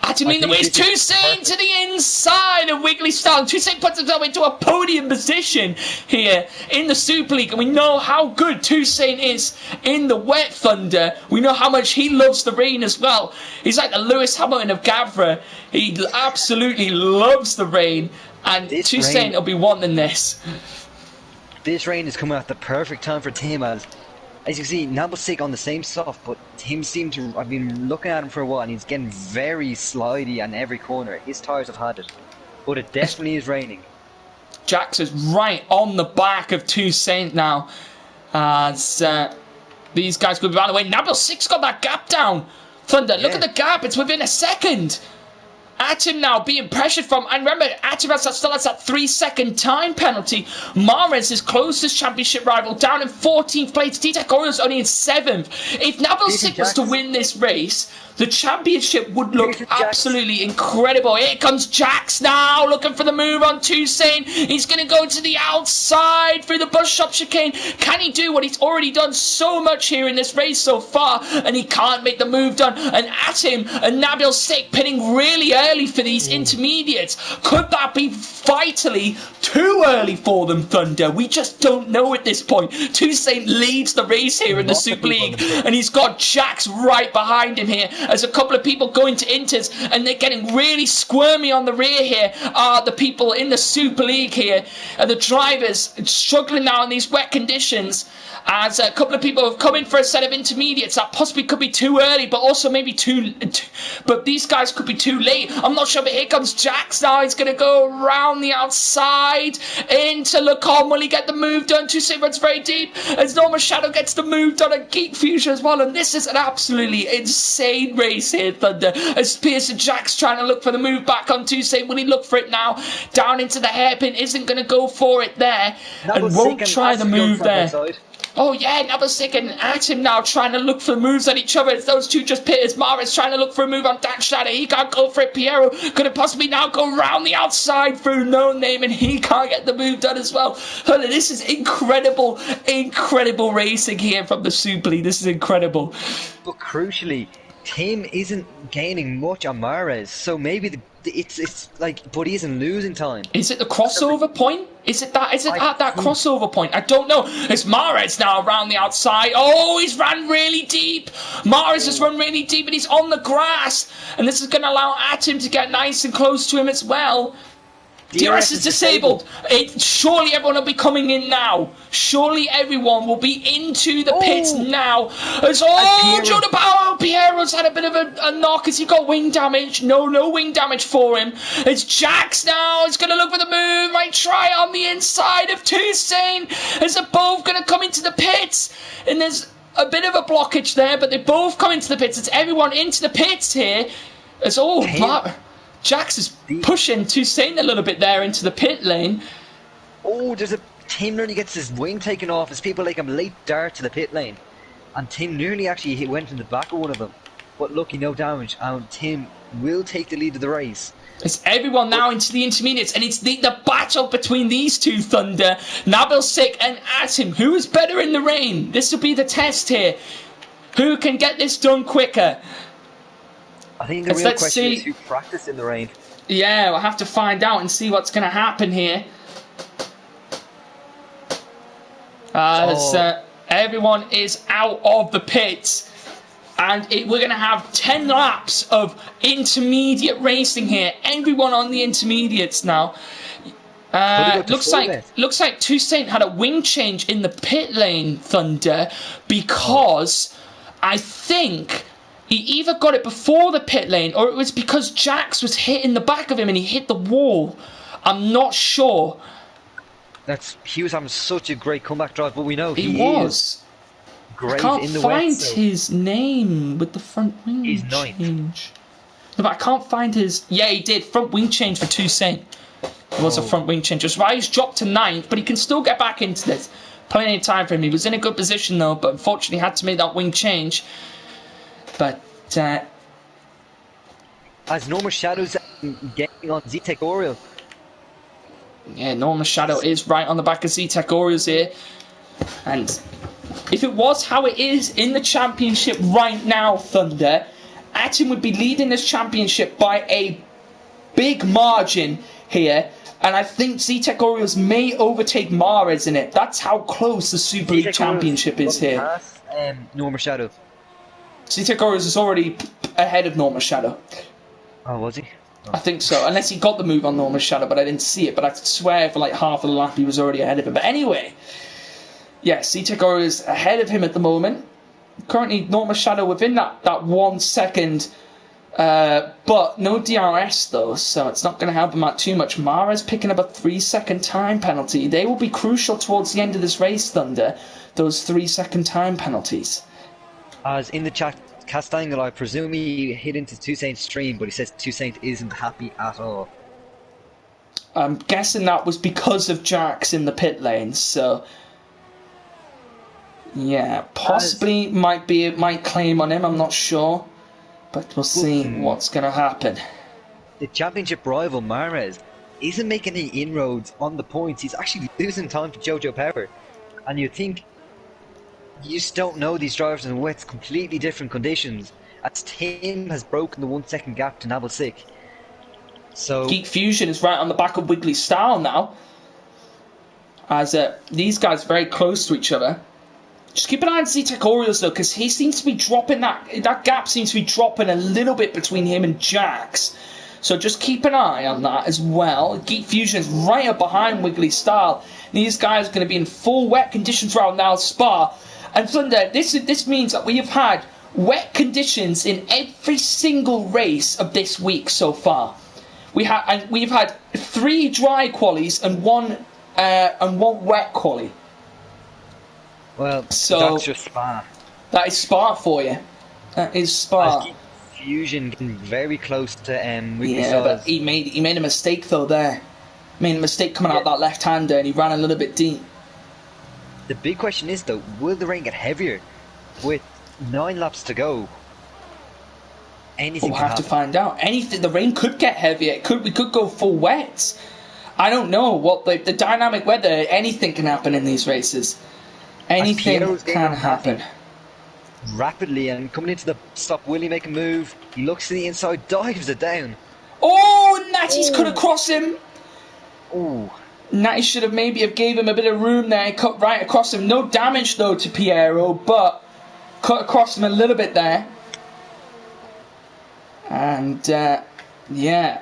B: Atimine the ways Toussaint to the inside of Wiggly Star. Toussaint puts himself into a podium position here in the Super League, and we know how good Toussaint is in the wet, Thunder. We know how much he loves the rain as well. He's like the Lewis Hamilton of Gavra. He absolutely loves the rain, and Toussaint will be wanting this.
A: This rain is coming at the perfect time for Tim, as you can see, Nabelsick on the same stuff, but Tim seemed to... I've been looking at him for a while, and he's getting very slidey on every corner. His tyres have had it. But it definitely is raining.
B: Jax is right on the back of Toussaint now. As these guys could be out of the way. Nabelsick's got that gap down. Thunder, look at the gap. It's within a second. Atim now being pressured from, and remember, Atim still has that 3-second time penalty. Mares, his closest championship rival, down in 14th place. T-Tech Orioles only in 7th. If Nabelsick was to win this race, the championship would look absolutely incredible. Here comes Jax now, looking for the move on Toussaint. He's going to go to the outside through the bus shop chicane. Can he do what he's already done so much here in this race so far? And he can't make the move done. And Atim and Nabelsick pitting really early for these intermediates. Could that be vitally too early for them, Thunder? We just don't know at this point. Toussaint leads the race here in the Super League, and he's got Jax right behind him here. As a couple of people go into Inters, and they're getting really squirmy on the rear here are the people in the Super League here, and the drivers struggling now in these wet conditions, as a couple of people have come in for a set of intermediates that possibly could be too early, but also maybe but these guys could be too late. I'm not sure, but here comes Jax now. He's going to go around the outside into Lacombe. Will he get the move done? Toussaint runs very deep as Norma Shadow gets the move done at Geek Fusion as well, and this is an absolutely insane race here, Thunder, as Pierce and Jax trying to look for the move back on Toussaint. Will he look for it now? Down into the hairpin, isn't going to go for it there, and won't try the move there. Oh yeah, Nabelsick and Atim now trying to look for moves at each other. It's those two just pit as Mares trying to look for a move on Dan Shadow. He can't go for it. Piero could have possibly now go around the outside through No Name, and he can't get the move done as well. This is incredible, incredible racing here from the Super League. This is incredible.
A: But crucially, Tim isn't gaining much on Mares, so maybe it's like, but he isn't losing time.
B: Is it the crossover point? Is it at that crossover point? I don't know. It's Mares now around the outside. Oh, he's ran really deep. Mares has run really deep, and he's on the grass. And this is going to allow Atim to get nice and close to him as well. DRS is disabled. Surely everyone will be coming in now. Surely everyone will be into the pits now. As Joe the Power, Piero's had a bit of a knock as he got wing damage. No wing damage for him. It's Jax now. He's going to look for the move. Might try on the inside of Toussaint. As they're both going to come into the pits. And there's a bit of a blockage there, but they both come into the pits. It's everyone into the pits here. It's all Jax is pushing Toussaint a little bit there into the pit lane.
A: Oh, there's a Tim nearly gets his wing taken off as people like him late dart to the pit lane, and Tim nearly actually went in the back of one of them, but lucky no damage, and Tim will take the lead of the race.
B: It's everyone now into the intermediates, and it's the battle between these two, Thunder. Nabil Sick and Atim. Who is better in the rain? This will be the test here. Who can get this done quicker?
A: I think the real question is who practiced in the rain.
B: Yeah, we'll have to find out and see what's going to happen here. As everyone is out of the pits. And we're going to have 10 laps of intermediate racing here. Everyone on the intermediates now. Looks like Toussaint had a wing change in the pit lane, Thunder, because I think he either got it before the pit lane or it was because Jax was hitting the back of him and he hit the wall. I'm not sure.
A: He was having such a great comeback drive, but we know he
B: was.
A: Great
B: I can't
A: in the
B: find
A: wet, so.
B: his name with the front wing
A: He's
B: change.
A: ninth.
B: No, but I can't find his... Yeah, he did. Front wing change for Toussaint. It was a front wing change. That's why he's dropped to 9th, but he can still get back into this. Plenty of time for him. He was in a good position, though, but unfortunately had to make that wing change. But...
A: As Norma Shadow's getting on Z-Tech Oriole.
B: Yeah, Norma Shadow is right on the back of Z-Tech Orioles here. And... if it was how it is in the championship right now, Thunder, Atim would be leading this championship by a big margin here. And I think Z-Tech Orioles may overtake Mares in it. That's how close the Super League Championship is here.
A: Past, Norma Shadow.
B: Z-Tech Orioles is already ahead of Norma Shadow.
A: Oh, was he? Oh.
B: I think so. Unless he got the move on Norma Shadow, but I didn't see it. But I swear for like half of the lap he was already ahead of him. But anyway... yes, Z-Tech is ahead of him at the moment. Currently, Norma Shadow within that 1 second, but no DRS though, so it's not going to help him out too much. Mara's picking up a 3-second time penalty. They will be crucial towards the end of this race, Thunder, those 3-second time penalties.
A: As in the chat, Castangle, I presume he hit into Toussaint's stream, but he says Toussaint isn't happy at all.
B: I'm guessing that was because of Jax in the pit lane, so... yeah, possibly might claim on him, I'm not sure. But we'll see what's going to happen.
A: The championship rival, Mares, isn't making any inroads on the points. He's actually losing time to Jojo Pepper. And you think, you just don't know these drivers in wet's completely different conditions. As Tim has broken the 1 second gap to Nabil Sick. So
B: Geek Fusion is right on the back of Wiggly Style now. As these guys are very close to each other. Just keep an eye on Z-Tech Orioles though, because he seems to be dropping that gap seems to be dropping a little bit between him and Jax. So just keep an eye on that as well. Geek Fusion is right up behind Wiggly Style. These guys are going to be in full wet conditions around now Spa. And Thunder, this means that we have had wet conditions in every single race of this week so far. We've had 3 dry qualies and one wet quali.
A: Well,
B: so
A: that's just Spa.
B: That is Spa for you. That is Spa.
A: Fusion getting very close to Wiggly
B: Yeah,
A: Stars.
B: but he made a mistake though there. Made a mistake coming out that left-hander and he ran a little bit deep.
A: The big question is though, will the rain get heavier? With 9 laps to go. Anything
B: We'll have to find out. The rain could get heavier. We could go full wet. I don't know what the dynamic weather. Anything can happen in these races. Anything can happen.
A: Rapidly and coming into the stop, will he make a move? He looks to the inside, dives it down.
B: Oh, Natty's could have crossed him.
A: Oh,
B: Natty should have maybe gave him a bit of room there. He cut right across him. No damage though to Piero, but cut across him a little bit there. And yeah.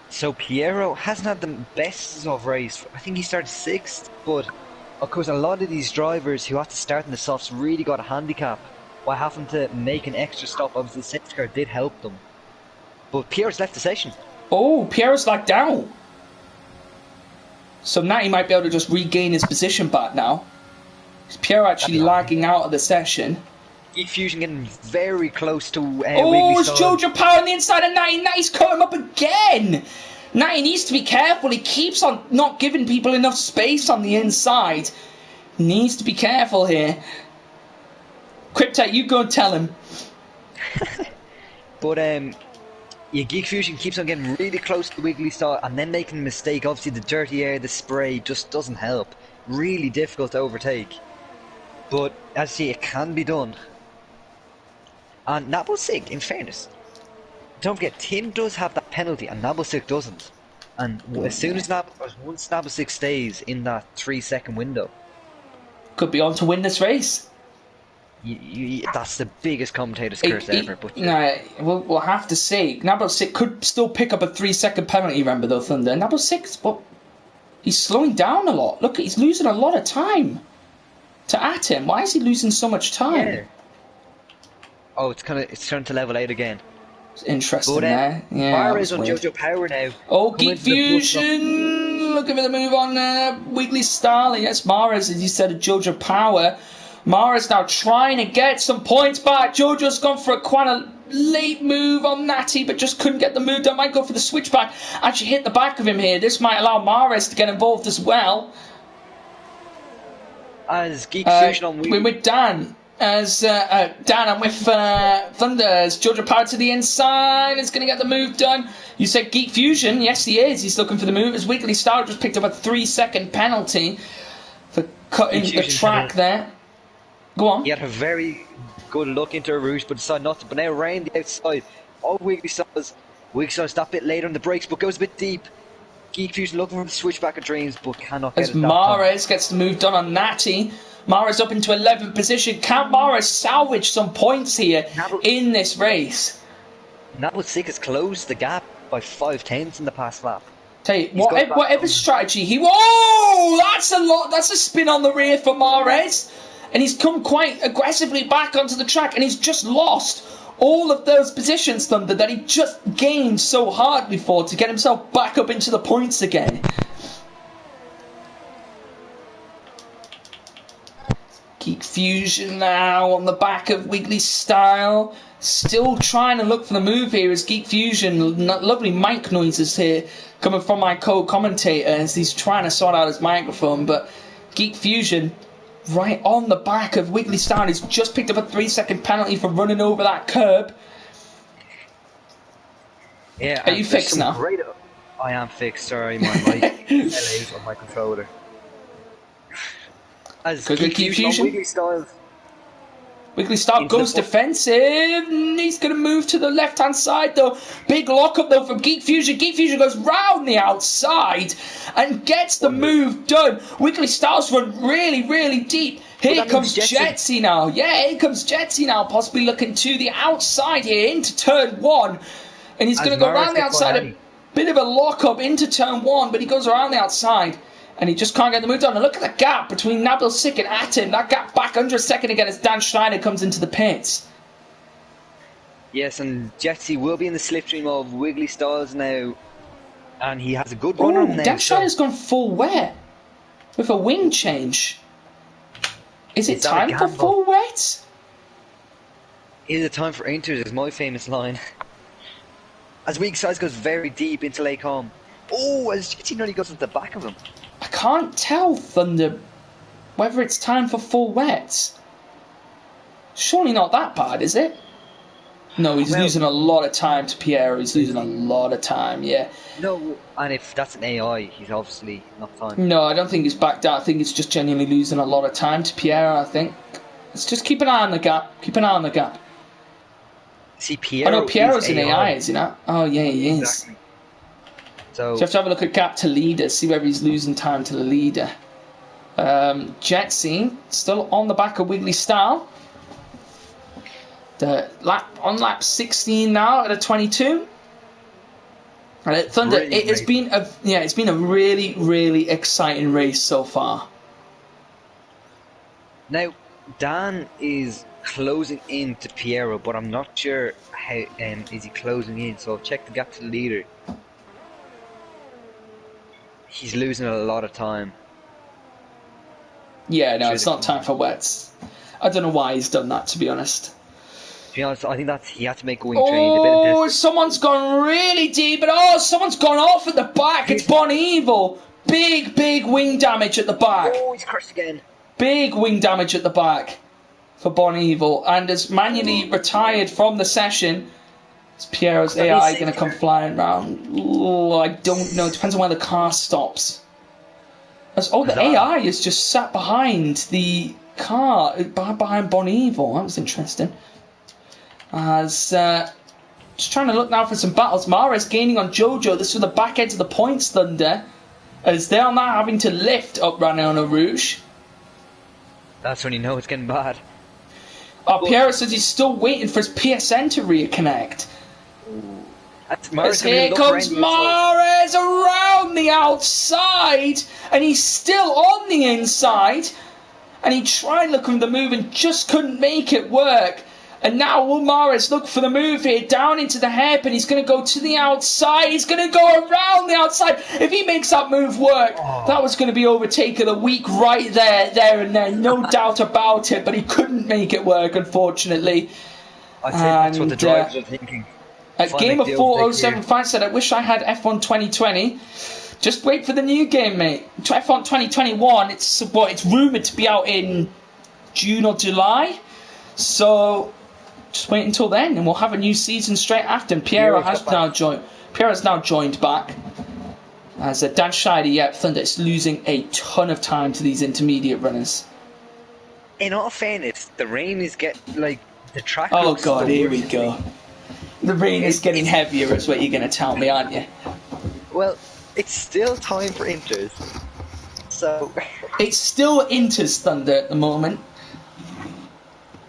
A: So Piero hasn't had the best of race. I think he started 6th, but of course a lot of these drivers who had to start in the softs really got a handicap by having to make an extra stop. Obviously the safety car did help them. But Piero's left the session.
B: Oh, Piero's like down. So now he might be able to just regain his position back now. Is Piero actually lagging out of the session?
A: Geek Fusion getting very close to
B: Oh, it's
A: Wiggly
B: Jojo Power on the inside of Natty. Natty's caught him up again. Natty needs to be careful. He keeps on not giving people enough space on the inside. Needs to be careful here. Cryptek, you go and tell him.
A: But yeah, Geek Fusion keeps on getting really close to Wiggly Star and then making a mistake. Obviously, the dirty air, the spray just doesn't help. Really difficult to overtake. But as you see, it can be done. And Nabelsig, in fairness, don't forget, Tim does have that penalty and Nabelsig doesn't. And as soon as once Nabelsig stays in that 3-second window,
B: could be on to win this race.
A: That's the biggest commentator's curse ever. But
B: we'll have to see. Nabelsig could still pick up a 3-second penalty, remember, though, Thunder. Nabelsig, well, he's slowing down a lot. Look, he's losing a lot of time to Atim. Why is he losing so much time?
A: Yeah. Oh, it's turned to level 8 again.
B: It's interesting there. Yeah,
A: Mares on Jojo Power now.
B: Oh, Geek Fusion! Looking for the move on Wiggly Starling. Yes, Mares, as you said, of Jojo Power. Mares now trying to get some points back. Jojo's gone for quite a late move on Natty, but just couldn't get the move done. Might go for the switchback. Actually hit the back of him here. This might allow Mares to get involved as well.
A: As Geek Fusion on Wiggly.
B: We're with Dan. As Dan, I'm with Thunder. As Jojo Power to the inside is going to get the move done. You said Geek Fusion. Yes, he is. He's looking for the move. As Wiggly Star just picked up a 3-second penalty for cutting the track there. Go on.
A: He had a very good look into a route, but decided not to. But now around the outside of Wiggly Stars. Wiggly Stars that bit later on the brakes, but goes a bit deep. Geek Fusion looking for the switchback of dreams, but cannot get it.
B: As Mares gets the move done on Natty. Mares up into 11th position. Can Mares salvage some points here in this race?
A: Nabelsig has closed the gap by 5/10 in the past lap.
B: Tell you, whatever strategy he... Whoa! That's a lot. That's a spin on the rear for Mares. And he's come quite aggressively back onto the track, and he's just lost all of those positions, Thunder, that he just gained so hard before to get himself back up into the points again. Geek Fusion now on the back of Wiggly Style. Still trying to look for the move here as Geek Fusion. Lovely mic noises here coming from my co-commentator as he's trying to sort out his microphone. But Geek Fusion right on the back of Wiggly Style. He's just picked up a 3-second penalty for running over that curb.
A: Yeah,
B: are you fixed now?
A: I am fixed. Sorry, my mic delays on my controller. As Geek Fusion. Wiggly Style
B: goes defensive. He's going to move to the left-hand side, though. Big lock-up, though, from Geek Fusion. Geek Fusion goes round the outside and gets the move done. Wiggly Style's run really, really deep. Here comes Jetsy now. Yeah, here comes Jetsy now, possibly looking to the outside here into turn 1. And he's going to go around the outside. A bit of a lock-up into turn 1, but he goes around the outside. And he just can't get the move done. And look at the gap between Nabelsig and Atim. That gap back under a second again as Dan Schneider comes into the pits.
A: Yes, and Jetsy will be in the slipstream of Wiggly Styles now. And he has a good run on there.
B: Dan Schneider's gone full wet with a wing change. Is it time for full wet?
A: Is it time for enters is my famous line. As Wiggly Styles goes very deep into Lake Holm. Oh, as Jetsy nearly goes at the back of him.
B: I can't tell, Thunder, whether it's time for full wets. Surely not that bad, is it? No, he's losing a lot of time to Piero. He's losing a lot of time, yeah.
A: No, and if that's an AI, he's obviously not time.
B: No, I don't think he's backed out. I think he's just genuinely losing a lot of time to Piero, I think. Let's just keep an eye on the gap. Keep an eye on the gap.
A: See, Piero.
B: Oh, no, Piero's an AI, is he not? Oh, yeah, he is.
A: Exactly. So
B: you have to have a look at gap to leader, see whether he's losing time to the leader. Jetsy still on the back of Wiggly Style. On lap 16 now at a 22. And Thunder, it's been a really, really exciting race so far.
A: Now Dan is closing in to Piero, but I'm not sure how is he closing in. So I'll check the gap to the leader. He's losing a lot of time.
B: Yeah, no,
A: Through
B: it's
A: the
B: not time for wets. I don't know why he's done that, to be honest.
A: To be honest, I think he had to make going trade a bit of
B: Oh,
A: this.
B: someone's gone really deep, and someone's gone off at the back. It's Bon Evil. Big wing damage at the back.
A: Oh, he's cursed again.
B: Big wing damage at the back for Bon Evil, and is manually retired from the session. Is Piero's AI going to come flying round? Oh, I don't know. It depends on where the car stops. The AI is just sat behind the car, behind Bon Evil. That was interesting. As just trying to look now for some battles. Mares gaining on Jojo. This was the back end of the points, Thunder. As they are now having to lift up Raniona Rouge.
A: That's when you know it's getting bad.
B: Piero says he's still waiting for his PSN to reconnect. Here comes Mares around the outside, and he's still on the inside. And he tried looking for the move and just couldn't make it work. And now will Mares look for the move here, down into the hairpin. He's going to go to the outside. He's going to go around the outside. If he makes that move work, that was going to be overtake of the week right there and then. No doubt about it. But he couldn't make it work, unfortunately.
A: I think that's what the drivers are thinking.
B: Game of 4075 said, I wish I had F1 2020. Just wait for the new game, mate. F1 2021, it's rumoured to be out in June or July. So just wait until then, and we'll have a new season straight after. And Piero has now joined. Piero's now joined back. As Dan Scheide, Thunder is losing a ton of time to these intermediate runners.
A: In all fairness, the rain is the track.
B: Oh god, here we go. The rain is getting heavier, is what you're going to tell me, aren't you?
A: Well, it's still time for Inters. So
B: it's still Inters, Thunder, at the moment.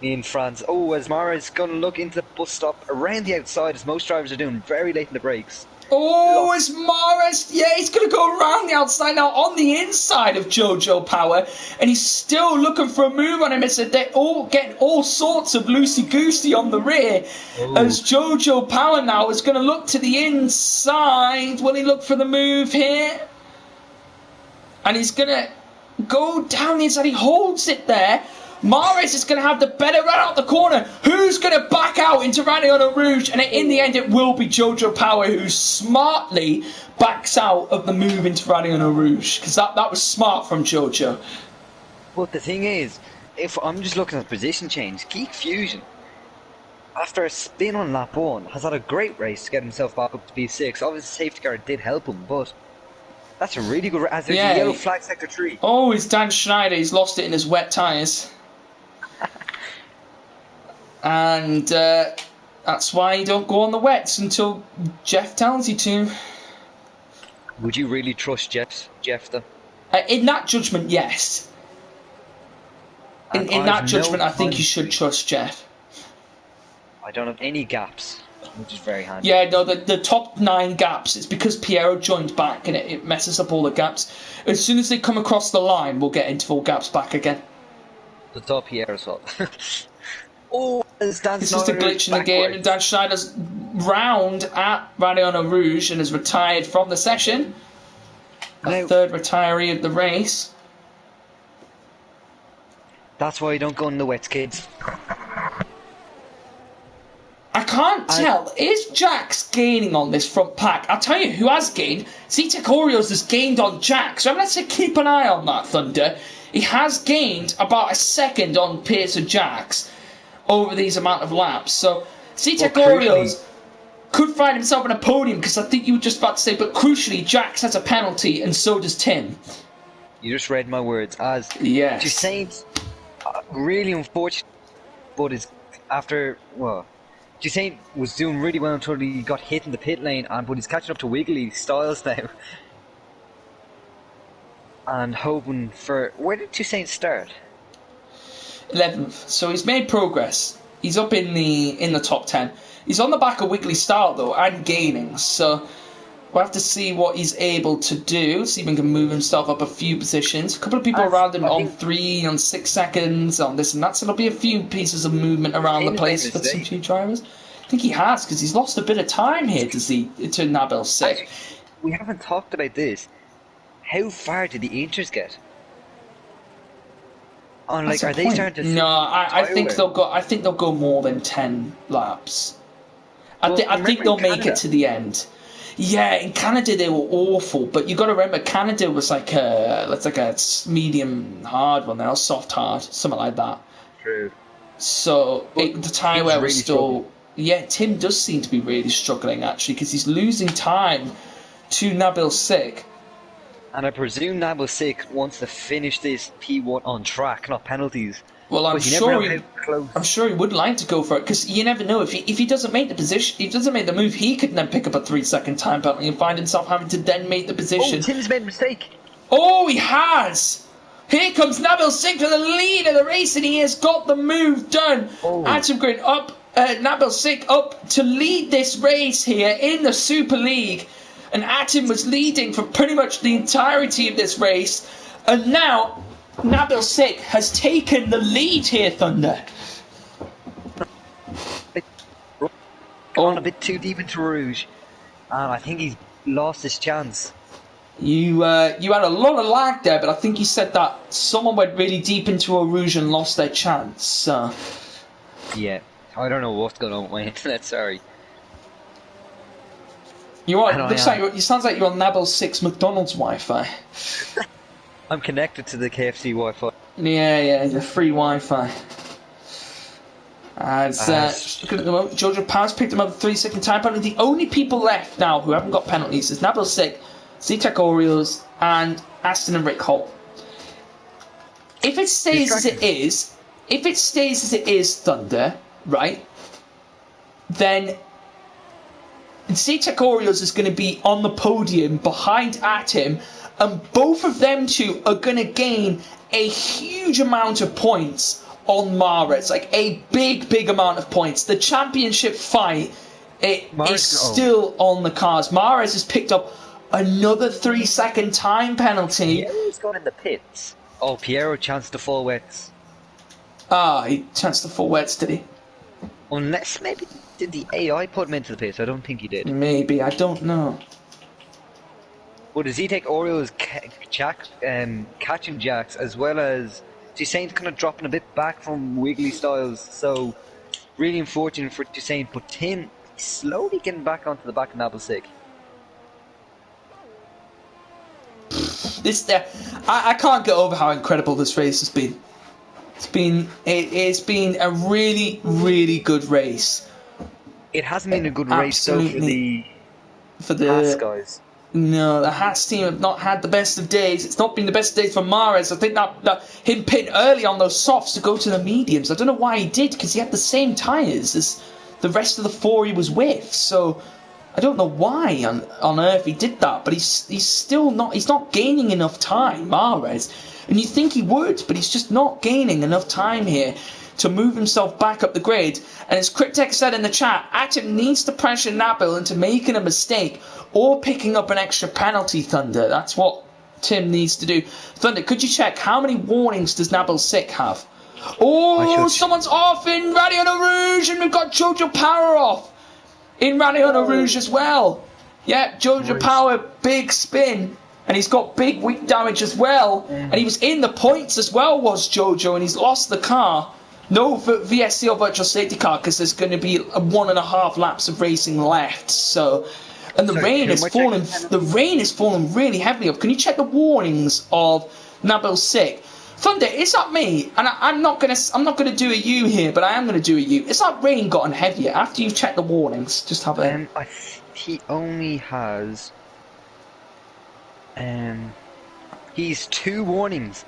A: In France. Oh, as Mara's going to look into the bus stop around the outside, as most drivers are doing, very late in the brakes.
B: Oh, it's Mares. Yeah, he's going to go around the outside now on the inside of Jojo Power. And he's still looking for a move on him. It's they're all getting all sorts of loosey-goosey on the rear. Oh. As Jojo Power now is going to look to the inside. Will he look for the move here? And he's going to go down the inside. He holds it there. Mares is going to have the better run out the corner. Who's going to back out into Raniona Rouge? And in the end, it will be Jojo Power who smartly backs out of the move into Raniona Rouge. Because that was smart from Jojo.
A: But the thing is, if I'm just looking at the position change, Geek Fusion, after a spin on lap 1, has had a great race to get himself back up to P6. Obviously, the safety car did help him, but that's a really good race. As there's a yellow flag sector 3.
B: Oh, it's Dan Schneider. He's lost it in his wet tyres. And that's why you don't go on the wets until Jeff tells you to.
A: Would you really trust Jeff though?
B: In that judgment, yes. In that judgment, I think you should trust Jeff.
A: I don't have any gaps, which is very handy.
B: Yeah, no, the top 9 gaps, it's because Piero joined back and it messes up all the gaps. As soon as they come across the line, we'll get into full gaps back again.
A: The top Piero's fault. Oh, it's
B: just a glitch in the game, and Dan Schneider's round at Raniona Rouge and has retired from the session. A third retiree of the race.
A: That's why you don't go in the wets, kids.
B: I can't tell. Is Jax gaining on this front pack? I'll tell you who has gained. C-Tech Oreos has gained on Jax. So I'm going to say keep an eye on that, Thunder. He has gained about a second on Pearson Jax over these amount of laps. So C-Tech Oreos could find himself in a podium, because I think you were just about to say, but crucially, Jax has a penalty and so does Tim.
A: You just read my words. As
B: yes.
A: Toussaint, really unfortunate, but is after, well, Toussaint was doing really well until he got hit in the pit lane, but he's catching up to Wiggly Styles now. And hoping for... Where did Toussaint start?
B: 11th. So he's made progress. He's up in the top 10. He's on the back of Wiggly Style though, and gaining. So we'll have to see what he's able to do. See if he can move himself up a few positions. A couple of people around him on 3, on 6 seconds, on this and that. So there'll be a few pieces of movement around the place for some few drivers. I think he has, because he's lost a bit of time here to Nabil Sick.
A: We haven't talked about this. How far did the Inters get? On
B: That's
A: like,
B: a
A: are they
B: point.
A: starting to
B: No,
A: see
B: I think
A: Tyler?
B: they'll go. I think they'll go more than 10 laps.
A: Well,
B: I think
A: remember in
B: they'll make it
A: Canada?
B: to the end. Yeah, in Canada they were awful, but you got to remember Canada was like a medium hard one now, soft hard, something like that.
A: True.
B: So
A: But
B: the tyre
A: Tim's
B: wear was
A: really struggling.
B: still. Yeah, Tim does seem to be really struggling actually because he's losing time to Nabil Sik.
A: And I presume Nabo Sik wants to finish this P1 on track, not penalties.
B: Well,
A: But you never know how close.
B: I'm sure he would like to go for it because you never know if he doesn't make the position, he doesn't make the move, he could then pick up a 3 second time penalty and find himself having to then make the
A: Oh,
B: position.
A: Tim's made a mistake.
B: Oh, he has! Here comes Nabil Sik for the lead of the race, and he has got the move done.
A: Oh.
B: Atom Green up, Nabil Sik up to lead this race here in the Super League. And Atom was leading for pretty much the entirety of this race. And now, Nabil Sik has taken the lead here, Thunder.
A: Gone a bit too deep into Rouge. And I think he's lost his chance.
B: You had a lot of lag there, but I think you said that someone went really deep into a Rouge and lost their chance.
A: Yeah. I don't know what's going on with my internet, sorry.
B: It sounds like you're on Nabil Sik's McDonald's Wi-Fi.
A: I'm connected to the KFC Wi-Fi.
B: Yeah, the free Wi-Fi. Just looking at the moment, Georgia Powers picked him up a 3 second time penalty. The only people left now who haven't got penalties is Nabil Sik, Zitek Orioles, and Aston and Rick Holt. If it stays as it is, Thunder, right? Then Zitek Orioles is going to be on the podium behind Atom, and both of them two are going to gain a huge amount of points on Mares, like a big amount of points. The championship fight is still on the cards. Mares has picked up another 3 second time penalty.
A: Piero's gone in the pits. Oh, Piero chanced the full wets.
B: He chanced the full wets, did he?
A: Unless maybe did the AI put him into the pits? I don't think he did.
B: Maybe, I don't know.
A: But does he take Oreo's catching jacks as well as Toussaint's kind of dropping a bit back from Wiggly Styles? So really unfortunate for Toussaint, but Tim slowly getting back onto the back of Nabil Sik.
B: I can't get over how incredible this race has been. It's been a really good race.
A: It hasn't been a good race though for the Haas guys.
B: No, the Haas team have not had the best of days. It's not been the best days for Mares. I think that him pitting early on those softs to go to the mediums, I don't know why he did, because he had the same tyres as the rest of the four he was with. So I don't know why on earth he did that, but he's not gaining enough time, Mares. And you think he would, but he's just not gaining enough time here to move himself back up the grid. And as Cryptek said in the chat, Atom needs to pressure Nabil into making a mistake or picking up an extra penalty, Thunder. That's what Tim needs to do. Thunder, could you check how many warnings does Nabil Sik have? Oh, someone's off in Radio Rouge, and we've got Jojo Power off in Radio Rouge as well. Yeah, Jojo Power, big spin. And he's got big weak damage as well. And he was in the points as well, was Jojo, and he's lost the car. No VSC or virtual safety car, because there's going to be 1.5 laps of racing left. So, and the rain is falling. The rain is falling really heavily. Can you check the warnings of Nabil Sik? Thunder, is that me? And I'm not gonna do a U here, but I am gonna do a U. Is that rain gotten heavier after you've checked the warnings? Just have a.
A: He only has. He's 2 warnings.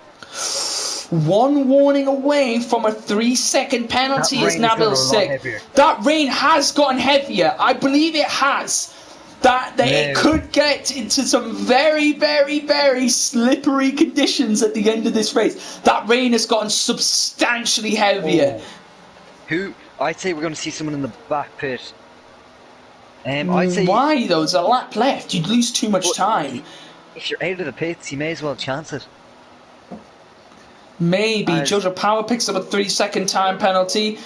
B: 1 warning away from a 3 second penalty is Nabil Sik. That rain has gotten heavier. I believe it has. It could get into some very slippery conditions at the end of this race. That rain has gotten substantially heavier.
A: I'd say we're going to see someone in the back pit. I'd say
B: why though? There's a lap left. You'd lose too much time.
A: If you're out of the pits, you may as well chance it.
B: Maybe. Jojo Power picks up a 3 second time penalty.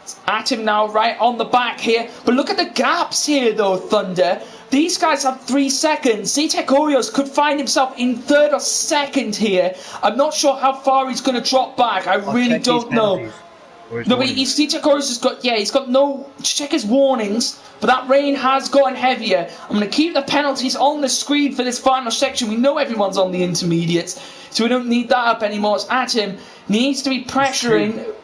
B: It's at him now, right on the back here. But look at the gaps here, though, Thunder. These guys have 3 seconds. Zitek Orios could find himself in 3rd or 2nd here. I'm not sure how far he's going to drop back. I really don't know. No, but Zitek Orios has got, he's got no, check his warnings, but that rain has gotten heavier. I'm going to keep the penalties on the screen for this final section. We know everyone's on the intermediates, so we don't need that up anymore. It's Atim needs to be pressuring.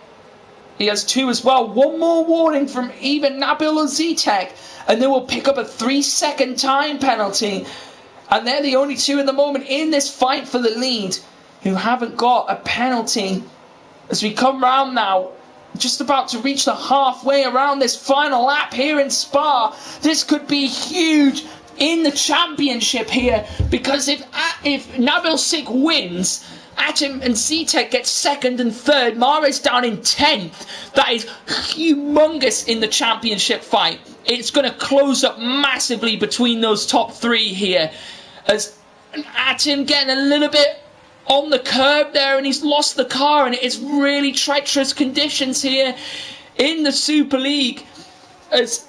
B: He has 2 as well. One more warning from even Nabil or Zitek, and they will pick up a 3-second time penalty. And they're the only 2 in the moment in this fight for the lead who haven't got a penalty. As we come round now, just about to reach the halfway around this final lap here in Spa. This could be huge in the championship here, because if Nabil Sik wins, Atim and Zitek get 2nd and 3rd. Mares down in 10th. That is humongous in the championship fight. It's going to close up massively between those top 3 here. As Atim getting a little bit on the curb there, and he's lost the car, and it is really treacherous conditions here in the Super League. As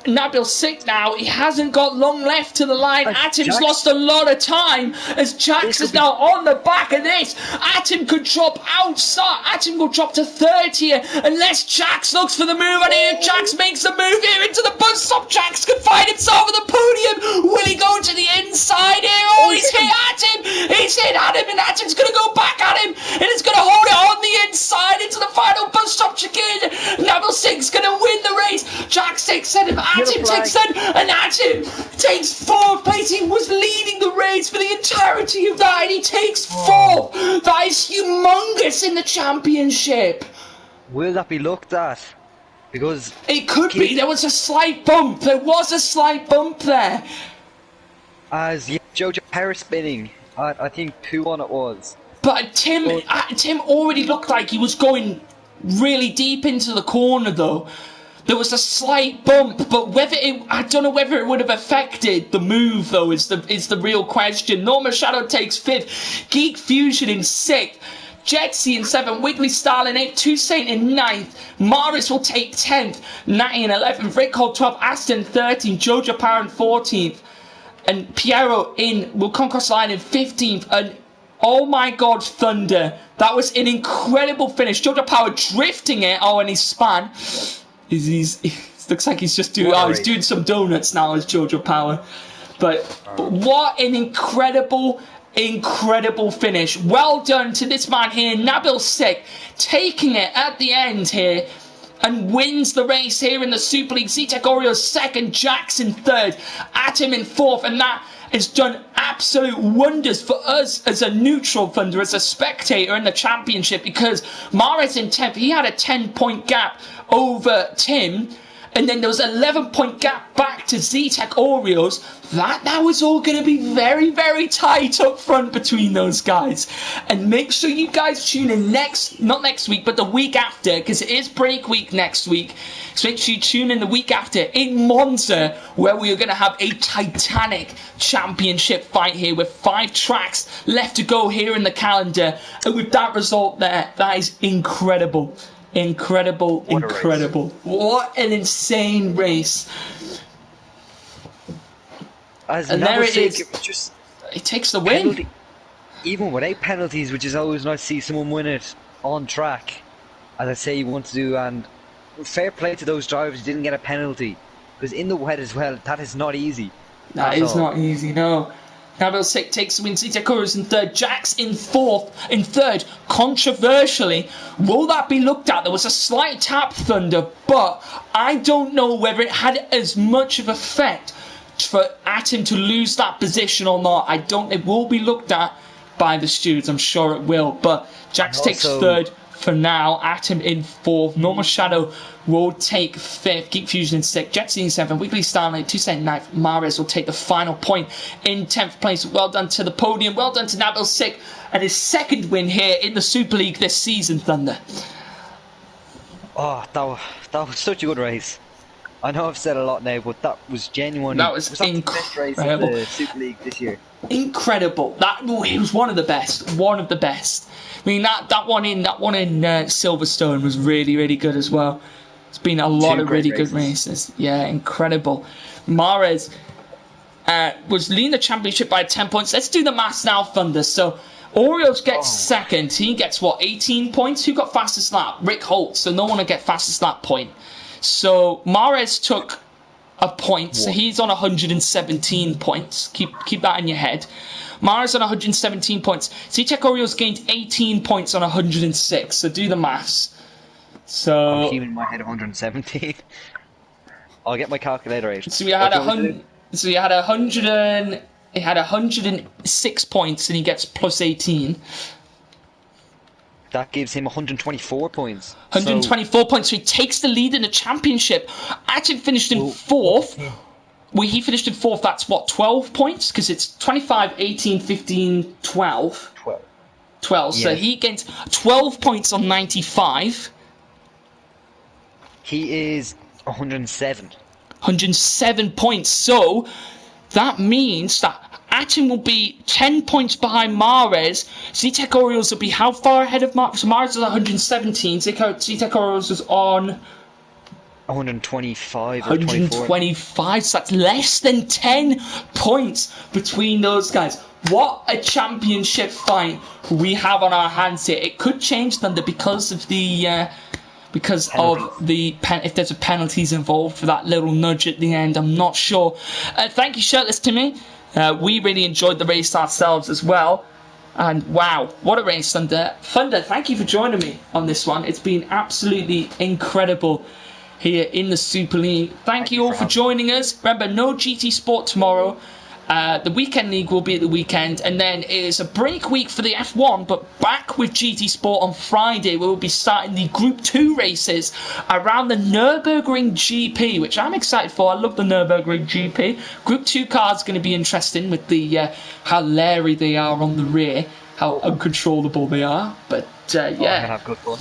B: Nabil Sik now, he hasn't got long left to the line. Atim's lost a lot of time as Jax is now on the back of this. Atim could drop outside. Atim will drop to 3rd here unless Jax looks for the move. And here Jax makes the move here into the bus stop. Jax could find himself at the podium. Will he go to the inside here? Oh, he's hit Atim. He's hit Atim, and Atim's going to go back at him, and it's going to hold it on the inside into the final bus stop chicane. Nabil Sik's going to win the race. Jax takes it. Atim takes it, and Atim takes 4th place. He was leading the race for the entirety of that, and he takes 4th. That is humongous in the championship.
A: Will that be looked at? Because
B: it could be. There was a slight bump. There was a slight bump there.
A: As Jojo power spinning, I think 2-1 it was.
B: But Tim already looked like he was going really deep into the corner, though. There was a slight bump, but I don't know whether it would have affected the move, though, is the real question. Norma Shadow takes 5th, Geek Fusion in 6th, Jetsy in 7th, Wiggly Style in 8th, Toussaint in 9th, Maris will take 10th, Natty in 11th, Rick Hall 12th, Aston 13th, Jojo Power in 14th, and Piero will come across the line in 15th, and oh my god, Thunder, that was an incredible finish. Jojo Power drifting it, and he span. He looks like he's just doing. He's doing some donuts now as Jojo Power, but what an incredible finish! Well done to this man here, Nabil Sik, taking it at the end here, and wins the race here in the Super League. Zitek Orios 2nd, Jackson 3rd, Atim in 4th, and that has done absolute wonders for us as a neutral Thunder, as a spectator in the championship, because Mares in 10th, he had a 10-point gap over Tim, and then there was an 11-point gap back to Zitek Orios. That was all going to be very, very tight up front between those guys. And make sure you guys tune in not next week, but the week after, because it is break week next week. So make sure you tune in the week after in Monza, where we are going to have a titanic championship fight here with 5 tracks left to go here in the calendar. And with that result there, that is incredible. Incredible. What an insane race. And there it is. It takes the win.
A: Even without penalties, which is always nice to see someone win it on track, as I say you want to do. And fair play to those drivers who didn't get a penalty, because in the wet as well, that is not easy.
B: That is not easy, no. Nabil Sik takes the win. Zitek Orios in 3rd, Jax in 3rd. Controversially, will that be looked at? There was a slight tap, Thunder, but I don't know whether it had as much of effect for Atim to lose that position or not. It will be looked at by the stewards, I'm sure it will. But Jax takes 3rd for now. Atim in 4th. Normal Shadow will take 5th. Geek Fusion in 6th. Jetsy in 7th. Wiggly Starlight, Toussaint 9th. Mares will take the final point in 10th place. Well done to the podium. Well done to Nabil Sik, and his 2nd win here in the Super League this season, Thunder.
A: Oh, that was such a good race. I know I've said a lot now, but that was genuine.
B: That was
A: the best race of the Super League this year.
B: Incredible. It was one of the best. One of the best. I mean, that one in Silverstone was really, really good as well. It's been a lot
A: Two
B: of
A: great
B: really good
A: races.
B: races. Yeah, incredible. Mahrez was leading the championship by 10 points. Let's do the maths now, Thunder. So Orioles gets second. He gets what, 18 points? Who got fastest lap? Rick Holt. So no one will get fastest lap point. So Mahrez took a point. So he's on 117 points. Keep that in your head. Mahrez on 117 points. C-Tech Orioles gained 18 points on 106. So do the maths. So
A: I'm keeping in my head 117. I'll get my calculator out.
B: So we had 100. So he had 100. He had 106 points, and he gets plus 18.
A: That gives him 124 points.
B: 124 points. So he takes the lead in the championship. Actually finished in fourth. Well, he finished in fourth. That's what, 12 points? Because it's 25, 18, 15, 12. 12.
A: Yes.
B: So he gains 12 points on 95.
A: He is 107.
B: 107 points. So that means that Atom will be 10 points behind Mahrez. C-Tech Orioles will be how far ahead of Mahrez? So Mahrez is 117. C-Tech Orioles is on
A: 125 or
B: 125. So that's less than 10 points between those guys. What a championship fight we have on our hands here. It could change, Thunder, because of the if there's a penalties involved for that little nudge at the end. I'm not sure. Thank you, Shirtless Timmy. We really enjoyed the race ourselves as well. And wow, what a race, Thunder. Thunder, thank you for joining me on this one. It's been absolutely incredible here in the Super League. Thank you all for joining us. Remember, no GT Sport tomorrow. The Weekend League will be at the weekend, and then it is a break week for the F1, but back with GT Sport on Friday. We will be starting the Group 2 races around the Nürburgring GP, which I'm excited for. I love the Nürburgring GP. Group 2 cars going to be interesting with the how leery they are on the rear, how uncontrollable they are. But yeah.
A: We're going to have good fun.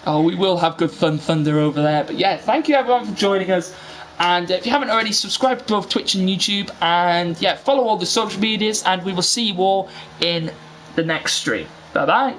B: Oh, we will have good fun, Thunder, over there. But yeah, thank you everyone for joining us. And if you haven't already, subscribe to both Twitch and YouTube. And yeah, follow all the social medias. And we will see you all in the next stream. Bye-bye.